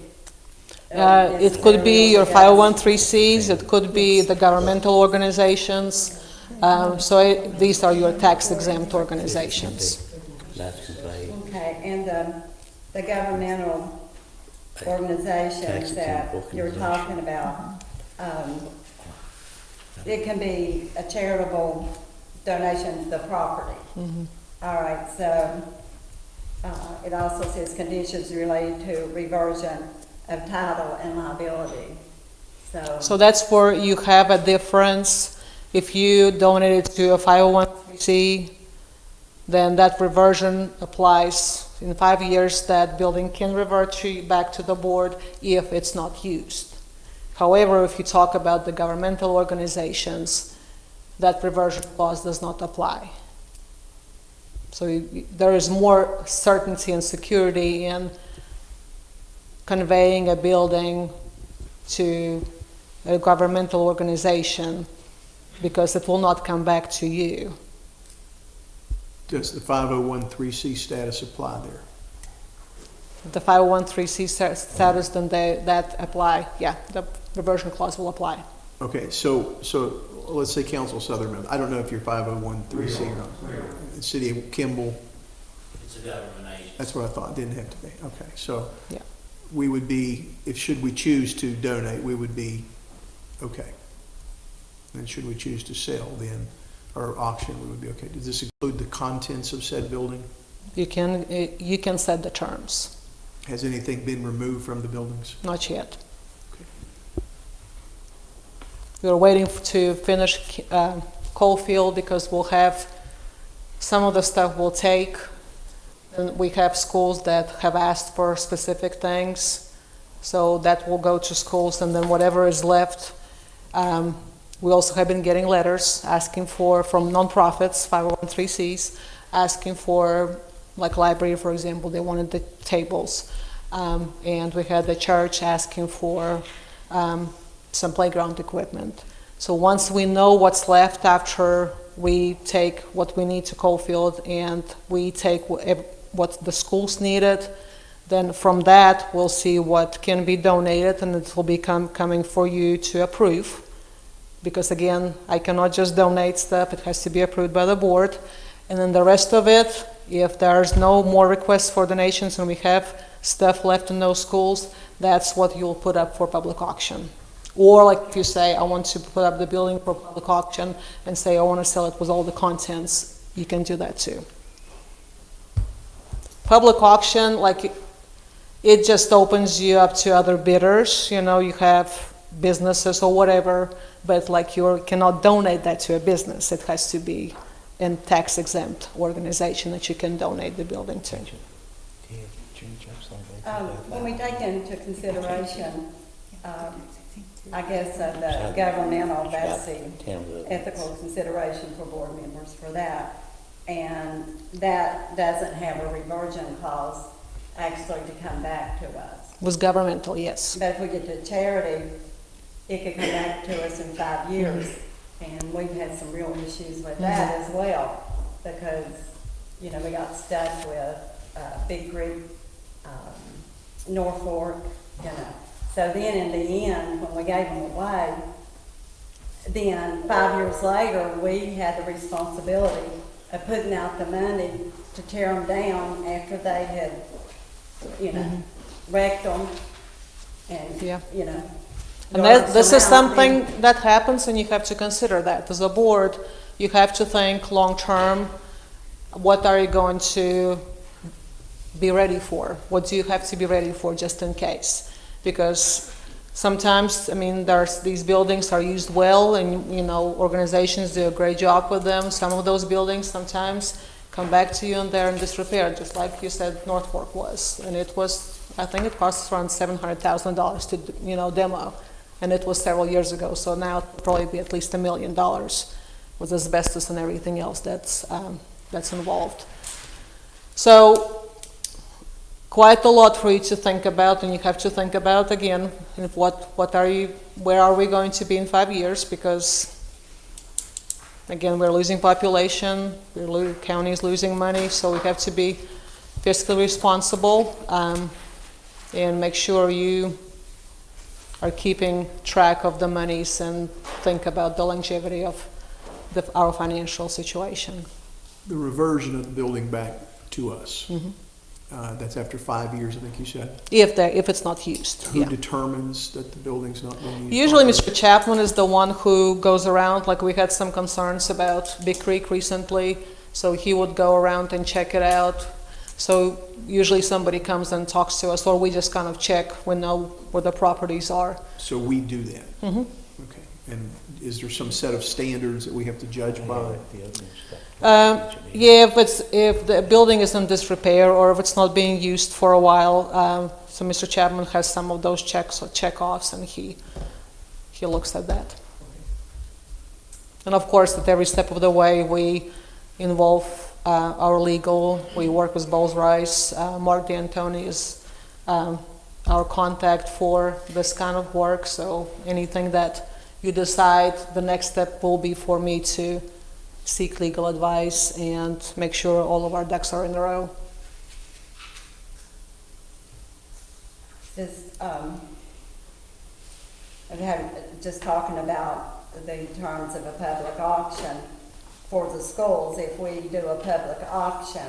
It could be your 501(c)(3)s, it could be the governmental organizations. These are your tax exempt organizations. That's complete. Okay, and the governmental organizations that you're talking about, it can be a charitable donation to the property. All right, so it also says conditions related to reversion of title and liability. So that's where you have a difference. If you donate it to a 501(c), then that reversion applies. In 5 years, that building can revert back to the board if it's not used. However, if you talk about the governmental organizations, that reversion clause does not apply. So there is more certainty and security in conveying a building to a governmental organization because it will not come back to you. Does the 501(c) status apply there? The 501(c) status, then that apply, yeah, the reversion clause will apply. Okay, so let's say Council Southern, I don't know if you're 501(c) or not. The City of Kimball, It's a government agency. that's what I thought, didn't have to be. Okay, so Yeah. we would be, should we choose to donate, we would be, okay. And should we choose to sell then, or auction, we would be okay. Does this include the contents of said building? You can set the terms, Has anything been removed from the buildings? not yet. Okay. We're waiting to finish Coalfield because we'll have, some of the stuff we'll take, and we have schools that have asked for specific things, so that will go to schools, and then whatever is left, we also have been getting letters asking for, from nonprofits, 501(c)s, asking for, like library, for example, they wanted the tables. And we had the church asking for some playground equipment. So once we know what's left after we take what we need to Coalfield and we take what the schools needed, then from that we'll see what can be donated, and it will be coming for you to approve. Because again, I cannot just donate stuff, it has to be approved by the board. And then the rest of it, if there's no more requests for donations and we have stuff left in those schools, that's what you'll put up for public auction. Or like if you say, I want to put up the building for public auction and say, I want to sell it with all the contents, you can do that too. Public auction, like it just opens you up to other bidders, you know, you have businesses or whatever, but like you cannot donate that to a business. It has to be a tax exempt organization that you can donate the building to. When we take into consideration, I guess, the governmental, that's the ethical consideration for board members for that. And that doesn't have a reversion clause actually to come back to us. Was governmental, yes. But if we get to charity, it could come back to us in 5 years. And we've had some real issues with that as well, because, you know, we got stuck with Big Creek, Norfolk, you know. So then in the end, when we gave them away, then 5 years later, we had the responsibility of putting out the money to tear them down after they had, you know, wrecked them and, Yeah. you know. And garbaged this them is out. something that happens, and you have to consider that. As a board, you have to think long-term, what are you going to be ready for? What do you have to be ready for just in case? Because sometimes, I mean, these buildings are used well, and, you know, organizations do a great job with them. Some of those buildings sometimes come back to you and they're in disrepair, just like you said Norfolk was. And it was, I think it costs around $700,000 to, you know, demo. And it was several years ago, so now it'll probably be at least $1 million with asbestos and everything else that's involved. So quite a lot for you to think about, and you have to think about again, where are we going to be in 5 years? Because again, we're losing population, county is losing money, so we have to be fiscally responsible, and make sure you are keeping track of the monies and think about the longevity of our financial situation. The reversion of the building back to us, that's after 5 years, I think you said. If it's not used, Who yeah. determines that the building's not being used? Usually properly? Mr. Chapman is the one who goes around, like we had some concerns about Big Creek recently, so he would go around and check it out. So usually somebody comes and talks to us, or we just kind of check, we know where the properties are. So we do that? Mhm. Okay. And is there some set of standards that we have to judge by? Yeah, if the building is in disrepair, or if it's not being used for a while, so Mr. Chapman has some of those check-offs, and he looks at that. And of course, at every step of the way, we involve our legal. We work with Bowles Rice. Mark D'Antoni is our contact for this kind of work. So anything that you decide, the next step will be for me to seek legal advice and make sure all of our ducks are in a row. Just talking about the terms of a public auction for the schools, if we do a public auction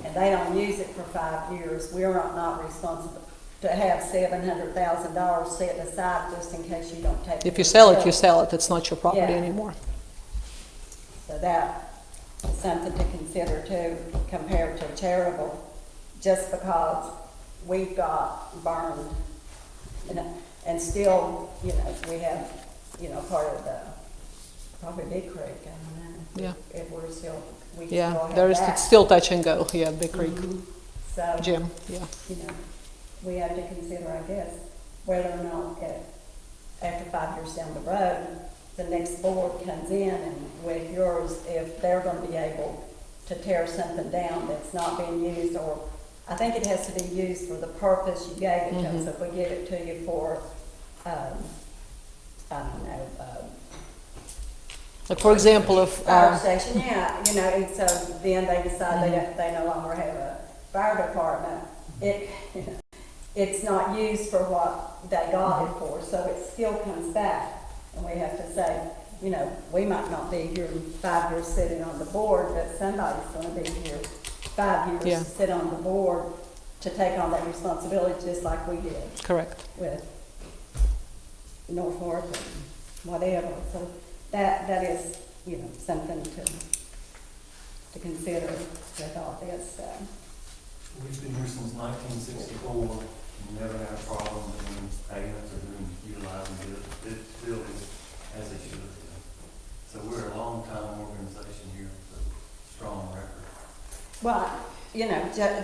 and they don't use it for 5 years, we're not responsible to have $700,000 set aside just in case you don't take it. If you sell it, you sell it. It's not your property Yeah. anymore. So that is something to consider too, compared to charitable, just because we've got burned, and still, we have, part of the, probably Big Creek, I don't know. Yeah. If we're still, we still Yeah, have there is, that. it's still touch and go. Yeah, Big Creek So, Gym, yeah. We have to consider, I guess, whether or not after 5 years down the road, the next board comes in and with yours, if they're gonna be able to tear something down that's not being used, or I think it has to be used for the purpose you gave it to. So if we give it to you for, I don't know, Like for example, if fire station, yeah, and so then they decide they no longer have a fire department, it's not used for what they got it for, so it still comes back. And we have to say, we might not be here in 5 years sitting on the board, but somebody's gonna be here 5 years Yeah. to sit on the board to take on that responsibility, just like we did correct. with Norfolk and whatever. So that is, something to consider with all this. We've been here since 1964, and never had a problem doing payments or utilizing this building as they should. So we're a long-time organization here with a strong record. Well,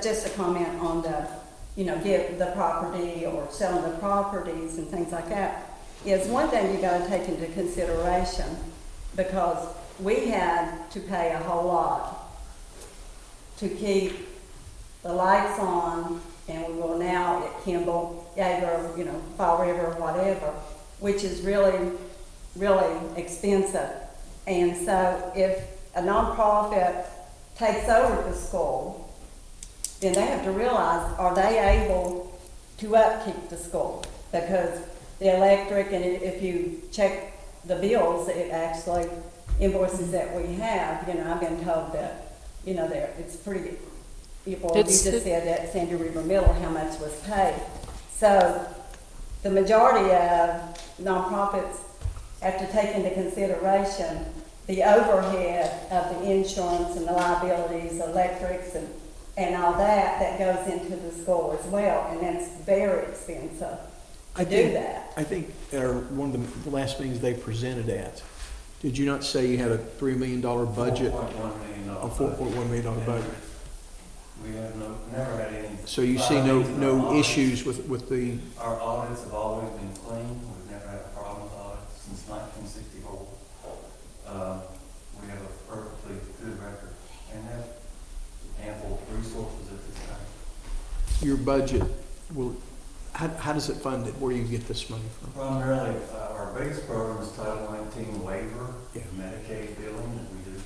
just a comment on the, give the property or selling the properties and things like that, is one thing you gotta take into consideration, because we had to pay a whole lot to keep the lights on, and we will now at Kimball, Yeager, Fall River, whatever, which is really, really expensive. And so if a nonprofit takes over the school, then they have to realize, are they able to upkeep the school? Because the electric, and if you check the bills, it actually, invoices that we have, I've been told that, it's pretty, you just said at Sandy River Middle how much was paid. So the majority of nonprofits have to take into consideration the overhead of the insurance and the liabilities, electrics, and all that goes into the school as well, and that's very expensive to do that. I think one of the last meetings they presented at, did you not say you had a $3 million budget? $4.1 million. A $4.1 million budget. We have never had any. So you see no issues with the, Our audits have always been clean. We've never had a problem with audits since 1964. We have a perfectly good record and have ample resources at this time. your budget, how does it fund it? Where do you get this money from? Primarily, our biggest program is Title 19 waiver, Yeah. Medicaid billing that we do.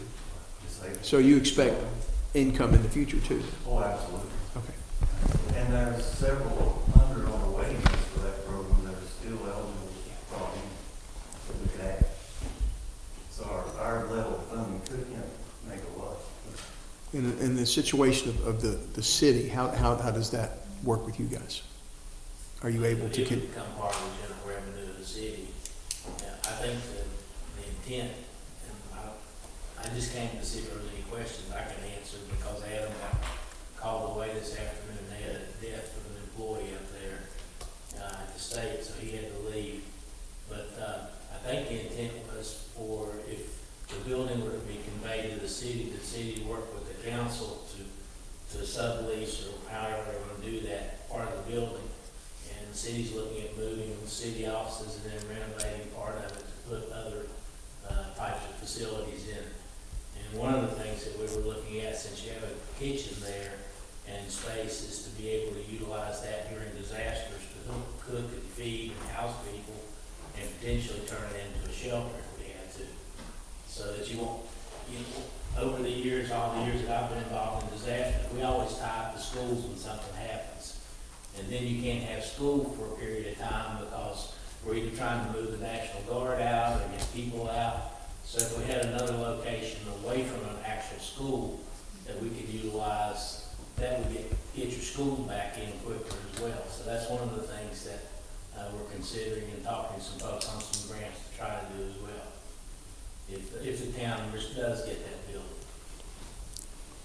Disabled So you expect billing. income in the future too? Oh, absolutely. And there's several hundred on the waiting list for that program that are still eligible for that we could add. So our level of funding could, make a lot. In the situation of the city, how does that work with you guys? Are you able to? It would become part of the general revenue of the city. I think the intent, and I just came to see if there was any questions I can answer, because Adam got called away this afternoon. They had a death of an employee up there at the state, so he had to leave. But I think the intent was for, if the building were to be conveyed to the city work with the council to sublease, or however they're going to do that part of the building. And the city's looking at moving the city offices and then renovating part of it to put other types of facilities in. And one of the things that we were looking at, since you have a kitchen there and space, is to be able to utilize that during disasters to cook and feed and house people, and potentially turn it into a shelter if we had to. So that you won't, over the years, all the years that I've been involved in disasters, we always tie up the schools when something happens. And then you can't have school for a period of time, because we're either trying to move the National Guard out or get people out. So if we had another location away from an actual school that we could utilize, that would get your school back in quicker as well. So that's one of the things that we're considering, and talking to some folks on some grants to try to do as well, if the town does get that building.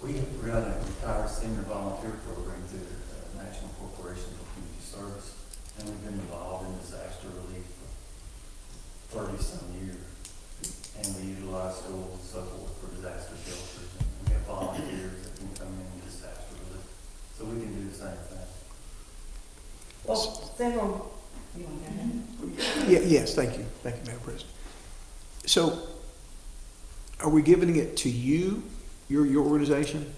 We run a retired senior volunteer program through the National Corporation for Community Service, and we've been involved in disaster relief for 30-some years. And we utilize schools and so forth for disaster shelters, and we have volunteers that can come in and disaster relief. So we can do the same thing. Well, several, you want to go ahead? Yes, thank you, Madam President. So, are we giving it to you, your organization,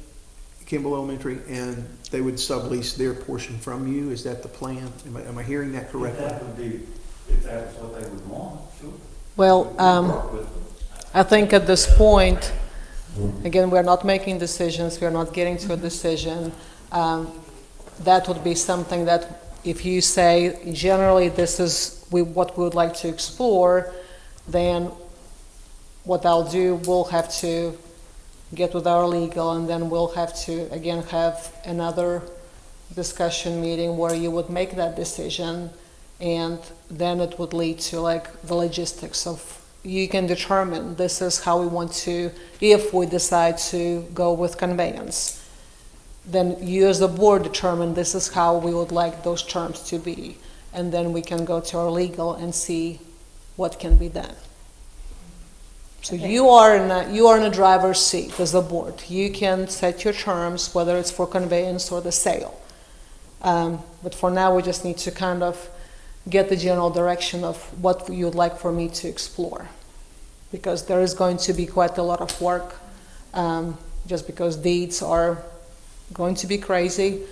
Kimball Elementary, and they would sublease their portion from you? Is that the plan? Am I hearing that correctly? If that was what they would want, sure. Well, Work with them. I think at this point, again, we're not making decisions, we're not getting to a decision. That would be something that, if you say, generally, this is what we would like to explore, then what I'll do, we'll have to get with our legal, and then we'll have to, again, have another discussion meeting where you would make that decision, and then it would lead to the logistics of, you can determine this is how we want to, if we decide to go with conveyance, then you as the board determine this is how we would like those terms to be, and then we can go to our legal and see what can be done. So Okay. you are in a driver's seat as a board. You can set your terms, whether it's for conveyance or the sale. But for now, we just need to kind of get the general direction of what you'd like for me to explore. Because there is going to be quite a lot of work, just because deeds are going to be crazy.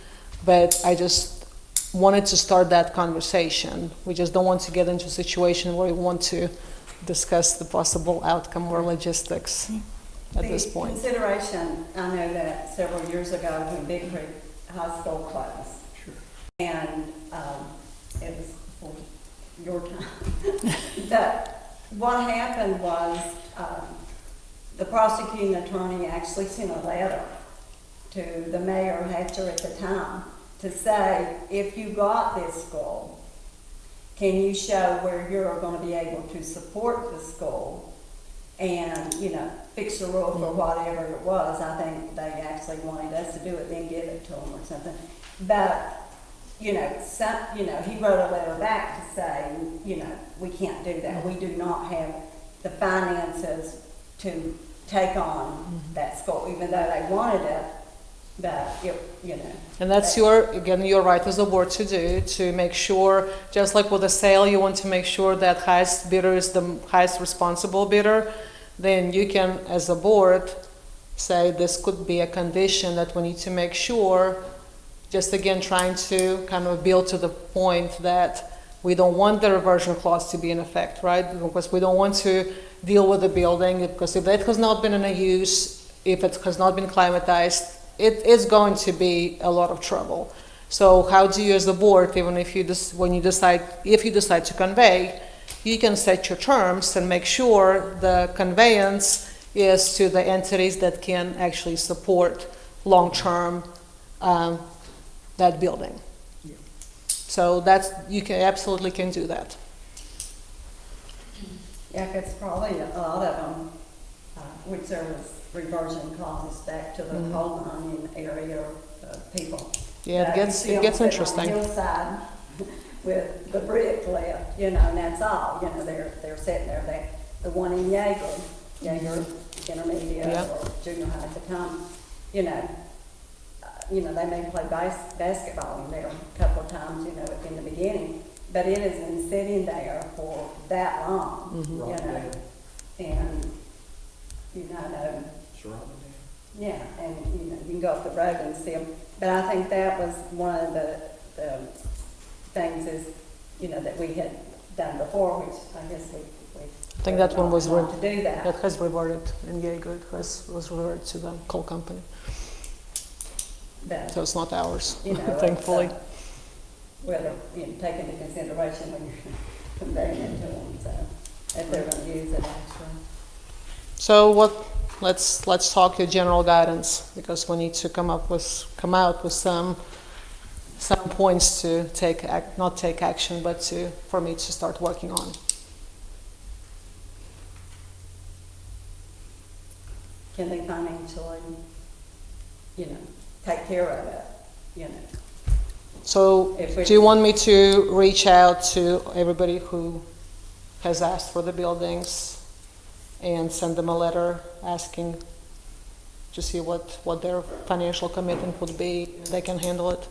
But I just wanted to start that conversation. We just don't want to get into a situation where we want to discuss the possible outcome or logistics at this point. The consideration, I know that several years ago when Big Creek High School closed. Sure. And it was before your time. That what happened was the prosecuting attorney actually sent a letter to the mayor, Hatcher at the time, to say, if you got this school, can you show where you're going to be able to support the school and, fix the roof or whatever it was. I think they actually wanted us to do it, then give it to them or something. But, he wrote a letter back to say, we can't do that. We do not have the finances to take on that school, even though they wanted it. But, And that's your right as a board to do, to make sure, just like with a sale, you want to make sure that highest bidder is the highest responsible bidder, then you can, as a board, say this could be a condition that we need to make sure, just again trying to kind of build to the point that we don't want the reversion clause to be in effect, right? Because we don't want to deal with the building, because if that has not been in a use, if it has not been climatized, it is going to be a lot of trouble. So how do you as a board, even if you when you decide, if you decide to convey, you can set your terms and make sure the conveyance is to the entities that can actually support long-term that building. Yeah. So that's, you can absolutely can do that. Yeah, 'cause probably a lot of them would serve as reversion clauses back to the coal mining area people. Yeah, it gets interesting. On the hillside with the brick left, and that's all, they're sitting there. The one in Jaeger Intermediate Yeah. or junior high at the time, they may play basketball in there a couple of times, in the beginning, but it has been sitting there for that long, and, yeah, and, you can go up the road and see them. But I think that was one of the things is, that we had done before, which I guess we I think that one was want to do that. That has reverted in Jaeger, was reverted to the coal company. But, So it's not ours, it's, thankfully. whether, take into consideration when you're conveying it to them, so, if they're gonna use it actually. So let's talk your general guidance, because we need to come out with some points to not take action, but for me to start working on. Can they financially, take care of it, So If we- do you want me to reach out to everybody who has asked for the buildings and send them a letter asking to see what their financial commitment would be, if they can handle it?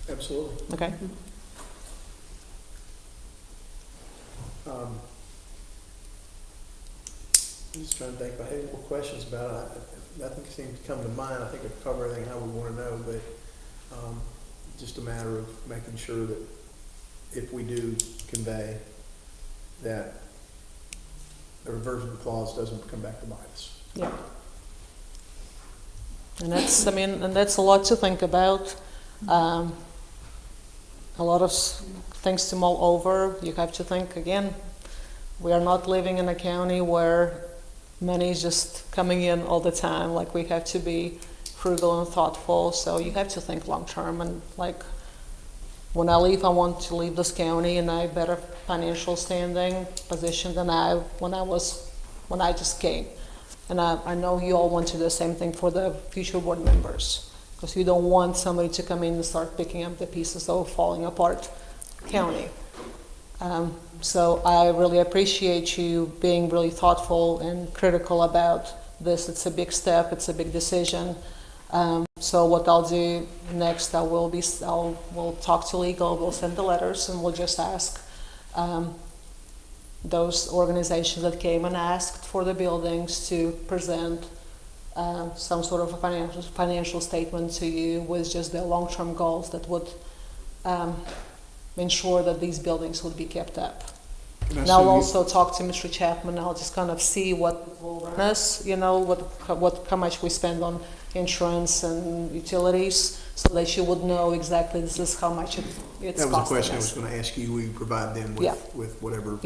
Absolutely. Okay? I'm just trying to think if I had any more questions about it. Nothing seems to come to mind. I think I've covered everything I would want to know, but just a matter of making sure that if we do convey, that the reversion clause doesn't come back to bite us. Yeah. And that's a lot to think about. A lot of things to mull over. You have to think again, we are not living in a county where money is just coming in all the time. Like, we have to be frugal and thoughtful, so you have to think long term. And like, when I leave, I want to leave this county in a better financial standing position than when I just came. And I know you all want to do the same thing for the future board members, because you don't want somebody to come in and start picking up the pieces of falling apart county. So I really appreciate you being really thoughtful and critical about this. It's a big step, it's a big decision. So what I'll do next, we'll talk to legal, we'll send the letters, and we'll just ask those organizations that came and asked for the buildings to present some sort of a financial statement to you with just their long-term goals that would ensure that these buildings would be kept up. And I'll also talk to Mr. Chapman. I'll just kind of see what will run us, how much we spend on insurance and utilities, so that you would know exactly this is how much it's costing us. That was a question I was going to ask you. We provide them with whatever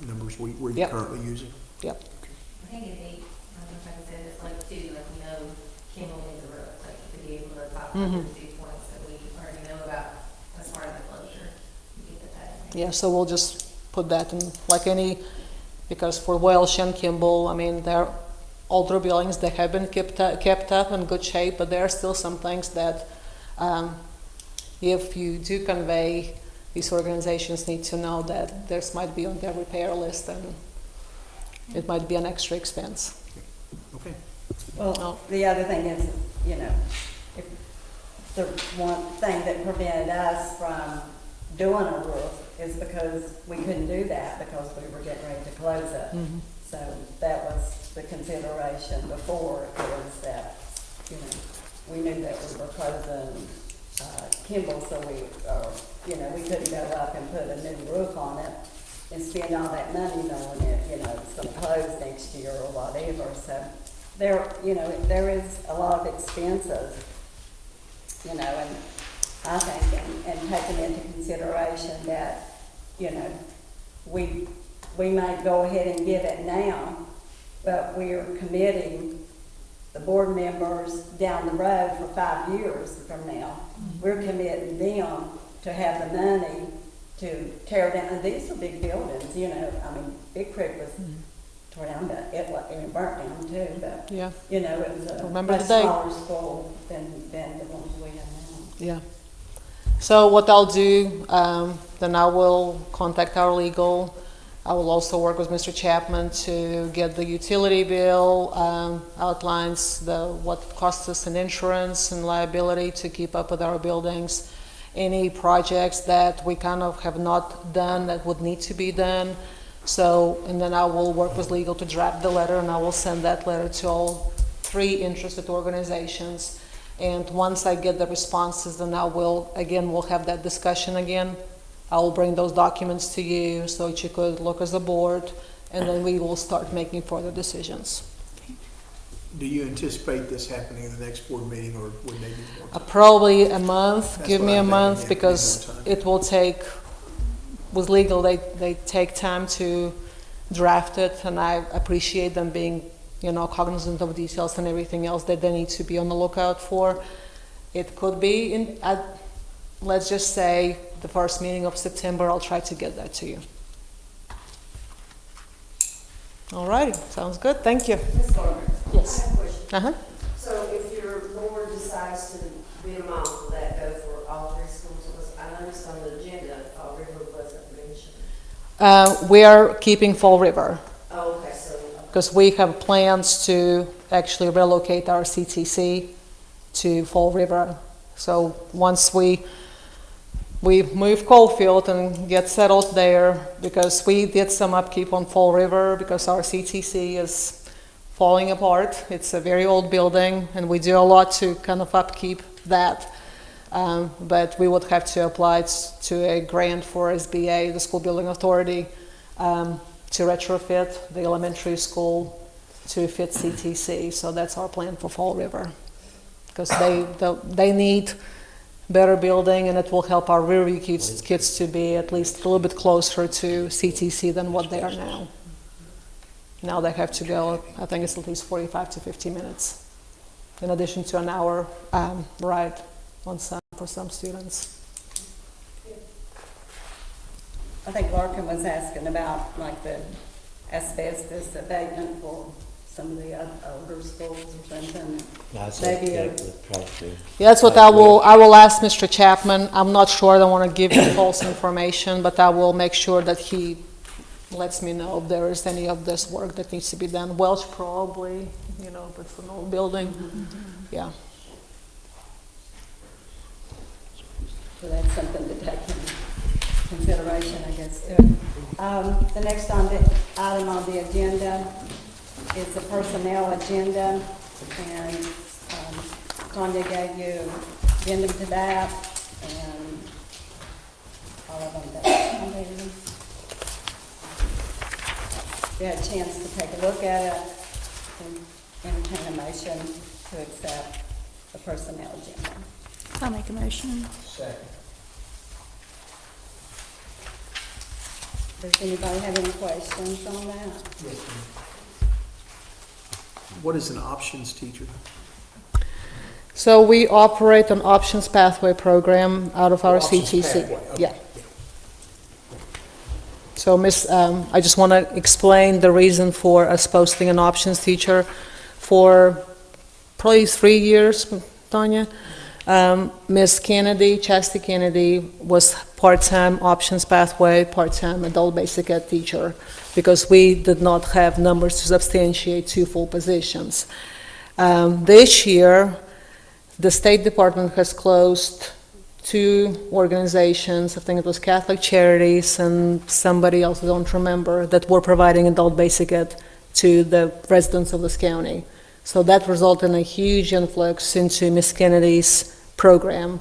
numbers we're currently using. Yep. I think it'd be, I don't know if I can say this, like, too, like, we know Kimball needs a roof, like, to be able to talk about those 2 points that we already know about as part of the closure. We get that in there. Yeah, so we'll just put that in, because for Welsh and Kimball, they're older buildings, they have been kept up in good shape, but there are still some things that, if you do convey, these organizations need to know that this might be on their repair list, and it might be an extra expense. Okay. Well, the other thing is, if the one thing that prevented us from doing a roof is because we couldn't do that because we were getting ready to close it. Mm-hmm. So that was the consideration before, is that, we knew that we were closing Kimball, so we couldn't go up and put a new roof on it and spend all that money knowing it, it's going to close next year or whatever. So there is a lot of expenses you know, and I think, and taking into consideration that, you know, we might go ahead and give it now, but we're committing the board members down the road for 5 years from now. We're committing them to have the money to tear down, and these are big buildings, you know, I mean, Big Creek was tore down, but it burnt down too, but, Yeah, you know, it was a Remember much the day. smaller school than the ones we have now. yeah. So what I'll do, then I will contact our legal. I will also work with Mr. Chapman to get the utility bill, outlines what it costs us in insurance and liability to keep up with our buildings. Any projects that we kind of have not done that would need to be done. So, and then I will work with legal to draft the letter, and I will send that letter to all 3 interested organizations. And once I get the responses, then I will, again, we'll have that discussion again. I will bring those documents to you so that you could look as a board, and then we will start making further decisions. Do you anticipate this happening in the next board meeting, or would they be more time? Probably a month, That's give what me a I'm thinking, month, yeah, because more time. it will take, with legal, they take time to draft it, and I appreciate them being, you know, cognizant of details and everything else that they need to be on the lookout for. It could be let's just say the first meeting of September. I'll try to get that to you. All righty, sounds good, thank you. Ms. Garner? Yes. I have a question. Uh-huh. So if your board decides to bid them off, will that go for all 3 schools? Because I noticed on the agenda, Fall River wasn't mentioned. We are keeping Fall River, Oh, okay, so, because we have plans to actually relocate our CTC to Fall River. So once we move Caulfield and get settled there, because we did some upkeep on Fall River because our CTC is falling apart. It's a very old building, and we do a lot to kind of upkeep that. But we would have to apply to a grant for SBA, the School Building Authority, to retrofit the elementary school to fit CTC. So that's our plan for Fall River, because they need better building, and it will help our Riverview kids to be at least a little bit closer to CTC than what they are now. Now they have to go, I think it's at least 45 to 50 minutes, in addition to an hour ride on some for some students. I think Larkin was asking about like the asbestos abatement for some of the older schools or something. I said Maybe that would probably. Yeah, that's what I will ask Mr. Chapman. I'm not sure, I don't want to give you false information, but I will make sure that he lets me know if there is any of this work that needs to be done. Welch probably, you know, but for an old building, yeah. So that's something to take into consideration, I guess, too. The next item on the agenda is the personnel agenda, and Tanya gave you addendum to that, and all of them that on there. You had a chance to take a look at it and entertain a motion to accept the personnel agenda. I'll make a motion. Second. Does anybody have any questions on that? Yes, ma'am. What is an options teacher? So we operate an options pathway program out of our Options CTC. pathway, okay. Yeah. So I just want to explain the reason for us posting an options teacher for probably 3 years, Tanya. Ms. Kennedy, Chastity Kennedy, was part-time options pathway, part-time adult basic ed teacher, because we did not have numbers to substantiate 2 full positions. This year, the State Department has closed 2 organizations, I think it was Catholic Charities and somebody else, I don't remember, that were providing adult basic ed to the residents of this county. So that resulted in a huge influx into Ms. Kennedy's program,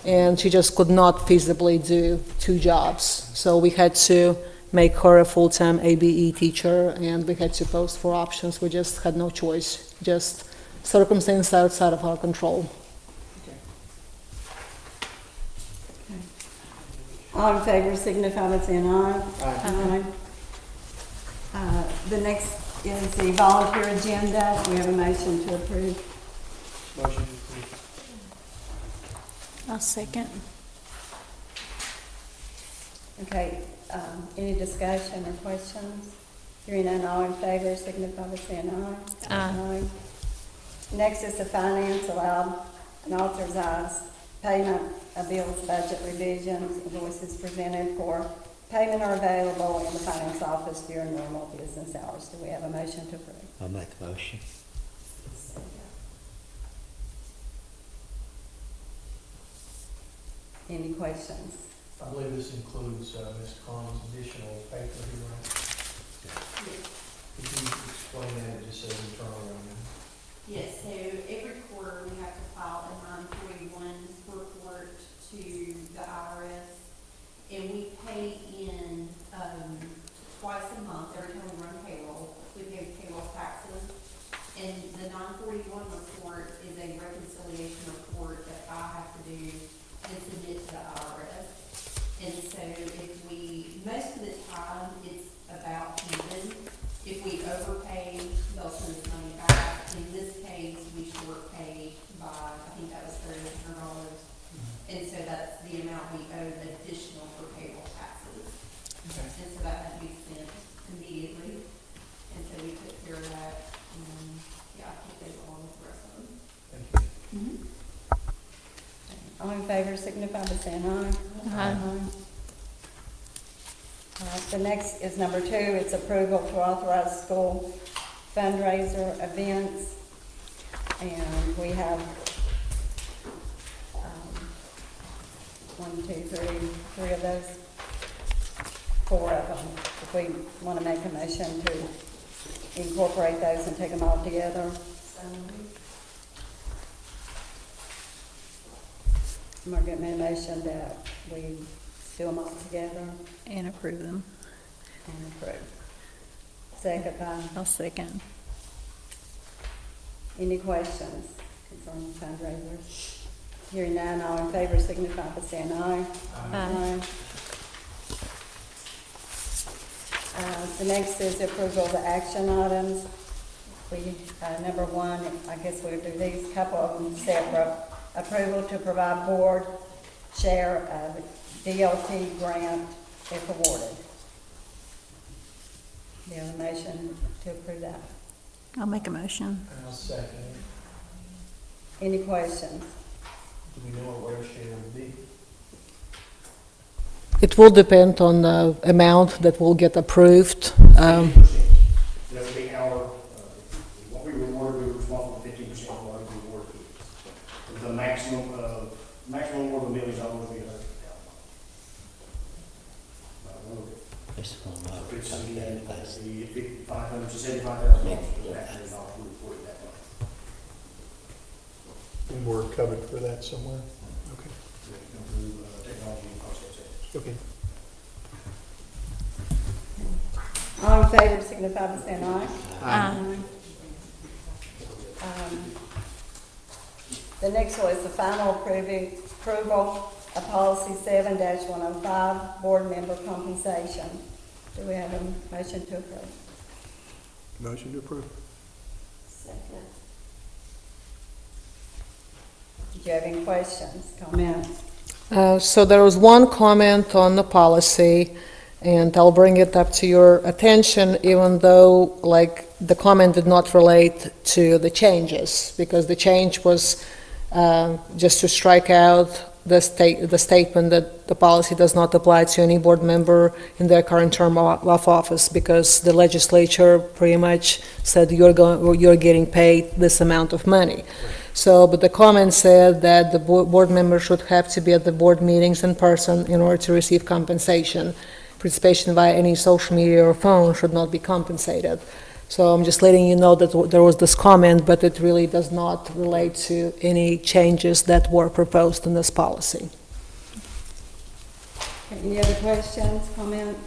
and she just could not feasibly do 2 jobs. So we had to make her a full-time ABE teacher, and we had to post for options. We just had no choice, just circumstances outside of our control. All in favor signify by saying aye. Aye. The next is the volunteer agenda. We have a motion to approve. Motion to approve. I'll second. Okay, any discussion or questions? Hearing none, all in favor signify by saying aye. Aye. Next is the finance allowed and authorized payment of bills, budget revisions, invoices presented for payment are available in the finance office during normal business hours. Do we have a motion to approve? I'll make the motion. Any questions? I believe this includes Ms. Collins' additional paper here, right? Could you explain that just so we turn around? Yes, so every quarter we have to file a 941 report to the IRS, and we pay in twice a month, every time we run payroll, we pay payroll taxes. And the 941 report is a reconciliation report that I have to do and submit to the IRS. And so most of the time, it's about even. If we overpay, they'll send us money back. In this case, we short paid by, I think that was $300. And so that's the amount we owe additional for payroll taxes. Okay. And so that had to be sent immediately. And so we took care of that. And yeah, I think they go on with the rest of them. Thank you. All in favor signify by saying aye. Aye. The next is number 2, it's approval to authorize school fundraiser events. And we have 3 of those, 4 of them. If we want to make a motion to incorporate those and take them all together. Margaret made a motion that we do them all together And approve them. and approve. Second by, I'll second. any questions concerning fundraisers? Hearing none, all in favor signify by saying aye. Aye. The next is approval of the action items. Number 1, I guess we'll do these, couple of them separate. Approval to provide board share of DLT grant if awarded. Do you have a motion to approve that? I'll make a motion. And I'll second it. Any questions? Do we know what our share would be? It will depend on the amount that will get approved. That would be our, what we reward, we were responsible for 15% of what we reward. The maximum award of $1 million would be $100,000. This is on my If it's calculator class. $500 to $75,000, $500,000, we report it that way. And we're covered for that somewhere? Okay. Through technology and cost savings. Okay. All in favor signify by saying aye. Aye. The next one is the final approval of policy 7-105, board member compensation. Do we have a motion to approve? Motion to approve. Second. Do you have any questions, comments? So there was one comment on the policy, and I'll bring it up to your attention, even though, like, the comment did not relate to the changes, because the change was just to strike out the statement that the policy does not apply to any board member in their current term of office, because the legislature pretty much said you're getting paid this amount of money. So, but the comment said that the board member should have to be at the board meetings in person in order to receive compensation. Participation via any social media or phone should not be compensated. So I'm just letting you know that there was this comment, but it really does not relate to any changes that were proposed in this policy. Any other questions, comments?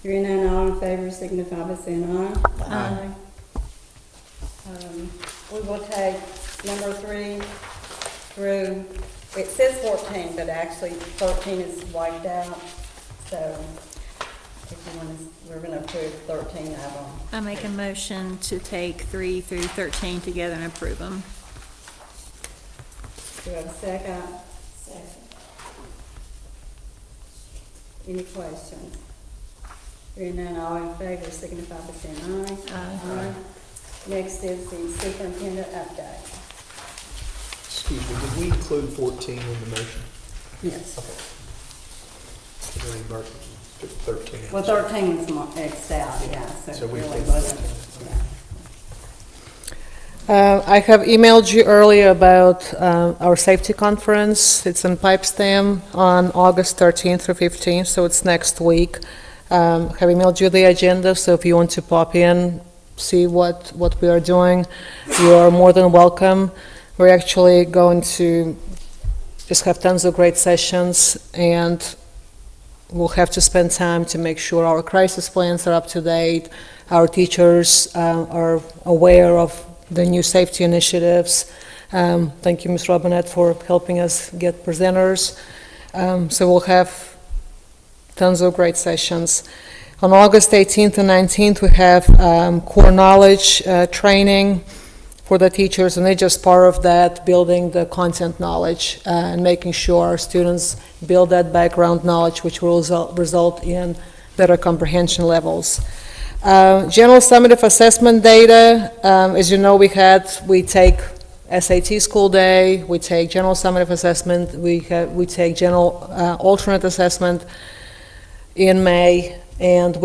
Hearing none, all in favor signify by saying aye. Aye. We will take number 3 through it says 14, but actually 13 is wiped out, so if you want to, we're going to approve 13 of them. I make a motion to take 3 through 13 together and approve them. Do you have a second? Second. Any questions? Hearing none, all in favor signify by saying aye. Aye. Next is the superintendent update. Excuse me, did we include 14 in the motion? Yes. Lorraine Burton took 13 out. Well, 13 was Xed out, yeah, so So it we really put wasn't, 14. yeah. I have emailed you earlier about our safety conference. It's in Pipestem on August 13th through 15th, so it's next week. Have emailed you the agenda, so if you want to pop in, see what we are doing, you are more than welcome. We're actually going to just have tons of great sessions, and we'll have to spend time to make sure our crisis plans are up to date, our teachers are aware of the new safety initiatives. Thank you, Ms. Robinette, for helping us get presenters. So we'll have tons of great sessions. On August 18th and 19th, we have core knowledge training for the teachers, and they're just part of that, building the content knowledge and making sure our students build that background knowledge, which will result in better comprehension levels. General summative assessment data, as you know, we take SAT school day, we take general summative assessment, we take general alternate assessment in May, and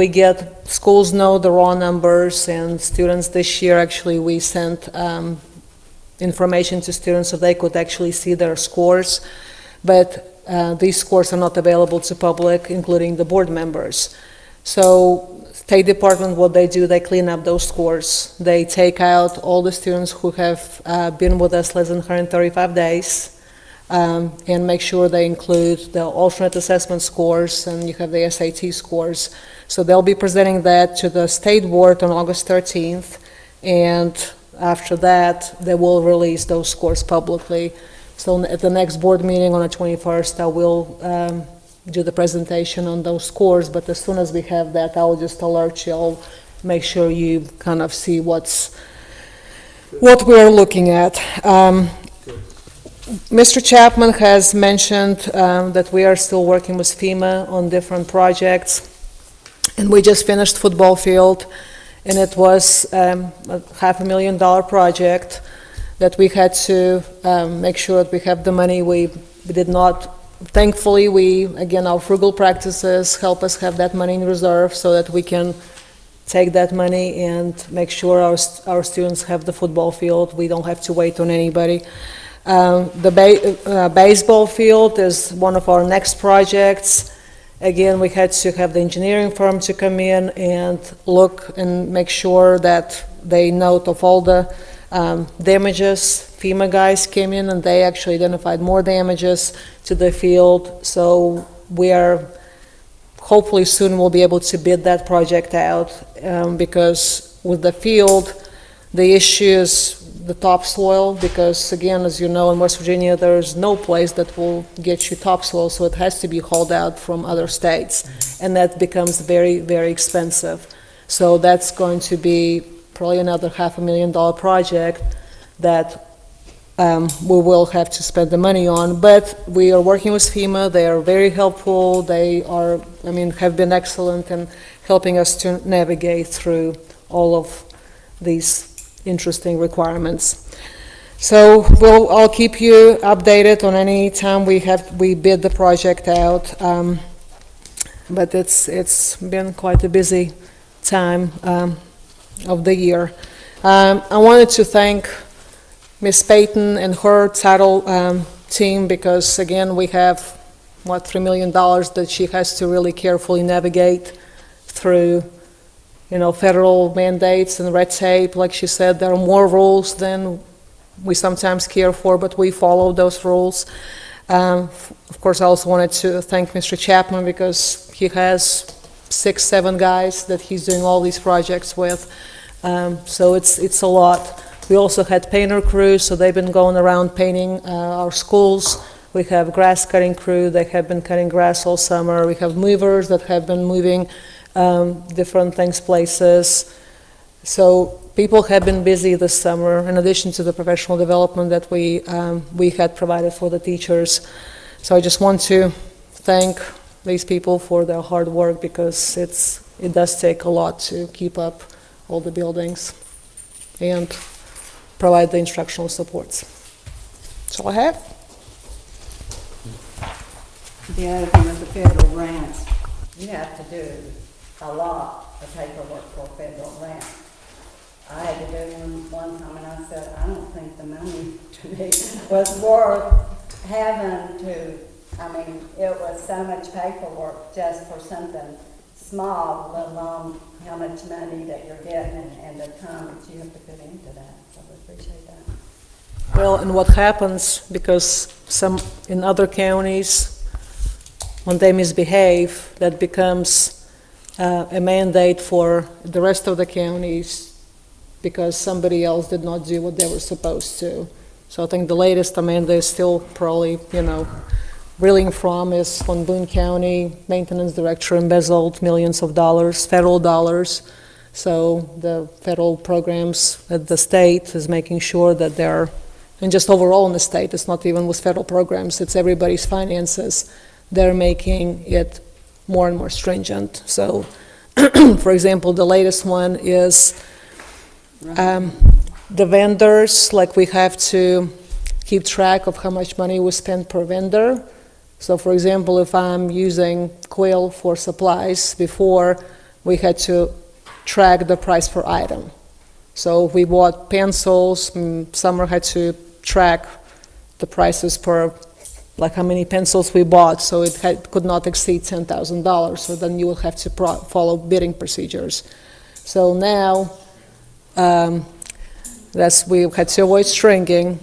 schools know the raw numbers, and students this year, actually, we sent information to students so they could actually see their scores, but these scores are not available to public, including the board members. So State Department, what they do, they clean up those scores. They take out all the students who have been with us less than 135 days and make sure they include the alternate assessment scores, and you have the SAT scores. So they'll be presenting that to the state board on August 13th, and after that, they will release those scores publicly. So at the next board meeting on the 21st, I will do the presentation on those scores, but as soon as we have that, I will just alert you. I'll make sure you kind of see what we're looking at. Mr. Chapman has mentioned that we are still working with FEMA on different projects, and we just finished football field, and it was a $500,000 project that we had to make sure that we have the money. We did not. Thankfully, our frugal practices help us have that money in reserve so that we can take that money and make sure our students have the football field. We don't have to wait on anybody. The baseball field is one of our next projects. Again, we had to have the engineering firm to come in and look and make sure that they note of all the damages. FEMA guys came in and they actually identified more damages to the field. So we are, hopefully soon we'll be able to bid that project out because with the field, the issue is the topsoil, because again, as you know, in West Virginia, there's no place that will get you topsoil, so it has to be hauled out from other states. And that becomes very, very expensive. So that's going to be probably another $500,000 project that we will have to spend the money on. But we are working with FEMA. They are very helpful. They are, have been excellent in helping us to navigate through all of these interesting requirements. So I'll keep you updated on any time we bid the project out. But it's been quite a busy time of the year. I wanted to thank Ms. Payton and her title team, because again, we have, $3 million that she has to really carefully navigate through, federal mandates and red tape. Like she said, there are more rules than we sometimes care for, but we follow those rules. Of course, I also wanted to thank Mr. Chapman, because he has 6-7 guys that he's doing all these projects with. So it's a lot. We also had painter crews, so they've been going around painting our schools We have grass cutting crew that have been cutting grass all summer. We have movers that have been moving different things, places. So people have been busy this summer, in addition to the professional development that we had provided for the teachers. So I just want to thank these people for their hard work, because it does take a lot to keep up all the buildings and provide the instructional supports. That's all I have. The other thing with the federal grants, you have to do a lot of paperwork for a federal grant. I had to do one time, and I said, I don't think the money to me was worth having to, I mean, it was so much paperwork just for something small, let alone how much money that you're getting and the time that you have to put into that. So we appreciate that. Well, and what happens, because in other counties, when they misbehave, that becomes a mandate for the rest of the counties, because somebody else did not do what they were supposed to. So I think the latest Amanda is still probably, reeling from is when Boone County maintenance director embezzled millions of dollars, federal dollars. So the federal programs at the state is making sure that they're, and just overall in the state, it's not even with federal programs, it's everybody's finances, they're making it more and more stringent. So, for example, the latest one is the vendors, like we have to keep track of how much money we spend per vendor. So for example, if I'm using Quill for supplies, before we had to track the price per item. So if we bought pencils, Summer had to track the prices per, like how many pencils we bought, so it could not exceed $10,000. So then you will have to follow bidding procedures. So now, we had to avoid stringing,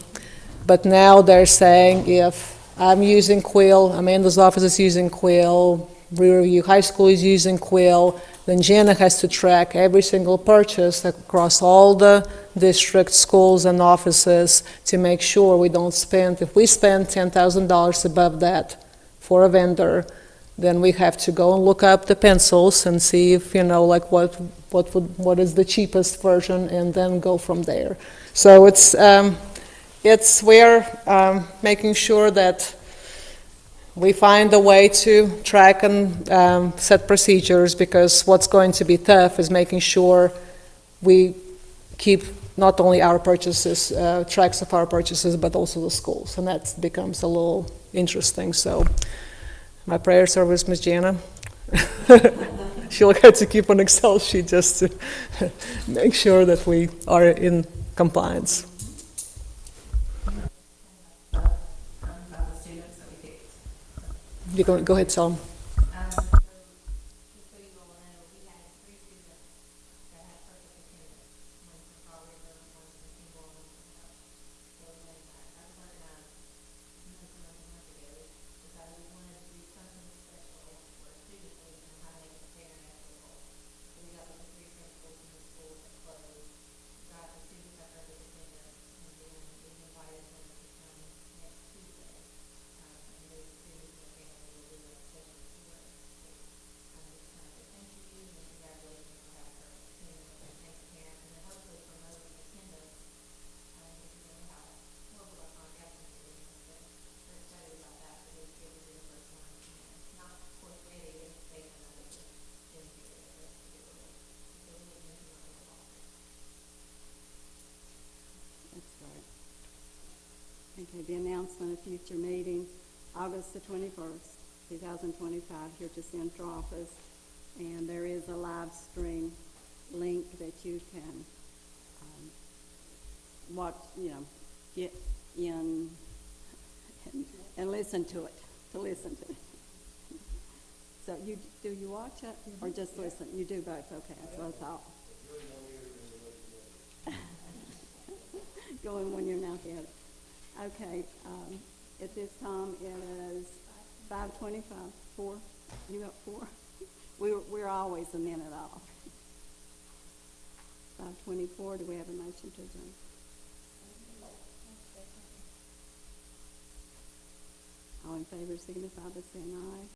but now they're saying if I'm using Quill, Amanda's office is using Quill, Riverview High School is using Quill, then Jana has to track every single purchase across all the district schools and offices to make sure we don't spend, if we spend $10,000 above that for a vendor, then we have to go and look up the pencils and see if, what is the cheapest version, and then go from there. So we're making sure that we find a way to track and set procedures, because what's going to be tough is making sure we keep not only our purchases, tracks of our purchases, but also the schools, and that becomes a little interesting. So my prayers are with Ms. Jana. She'll have to keep an Excel sheet just to make sure that we are in compliance. You go ahead, Tom. Okay, the announcement of future meetings, August the 21st, 2025, here to Central Office. And there is a live stream link that you can watch, get in and listen to it, So do you watch it or just listen? You do both, okay, that's what I thought. Going when you're not at it. Okay, at this time it is 5:25. 4? You got 4? We're always a minute off. 5:24. Do we have a motion to adjourn? All in favor signify by saying aye.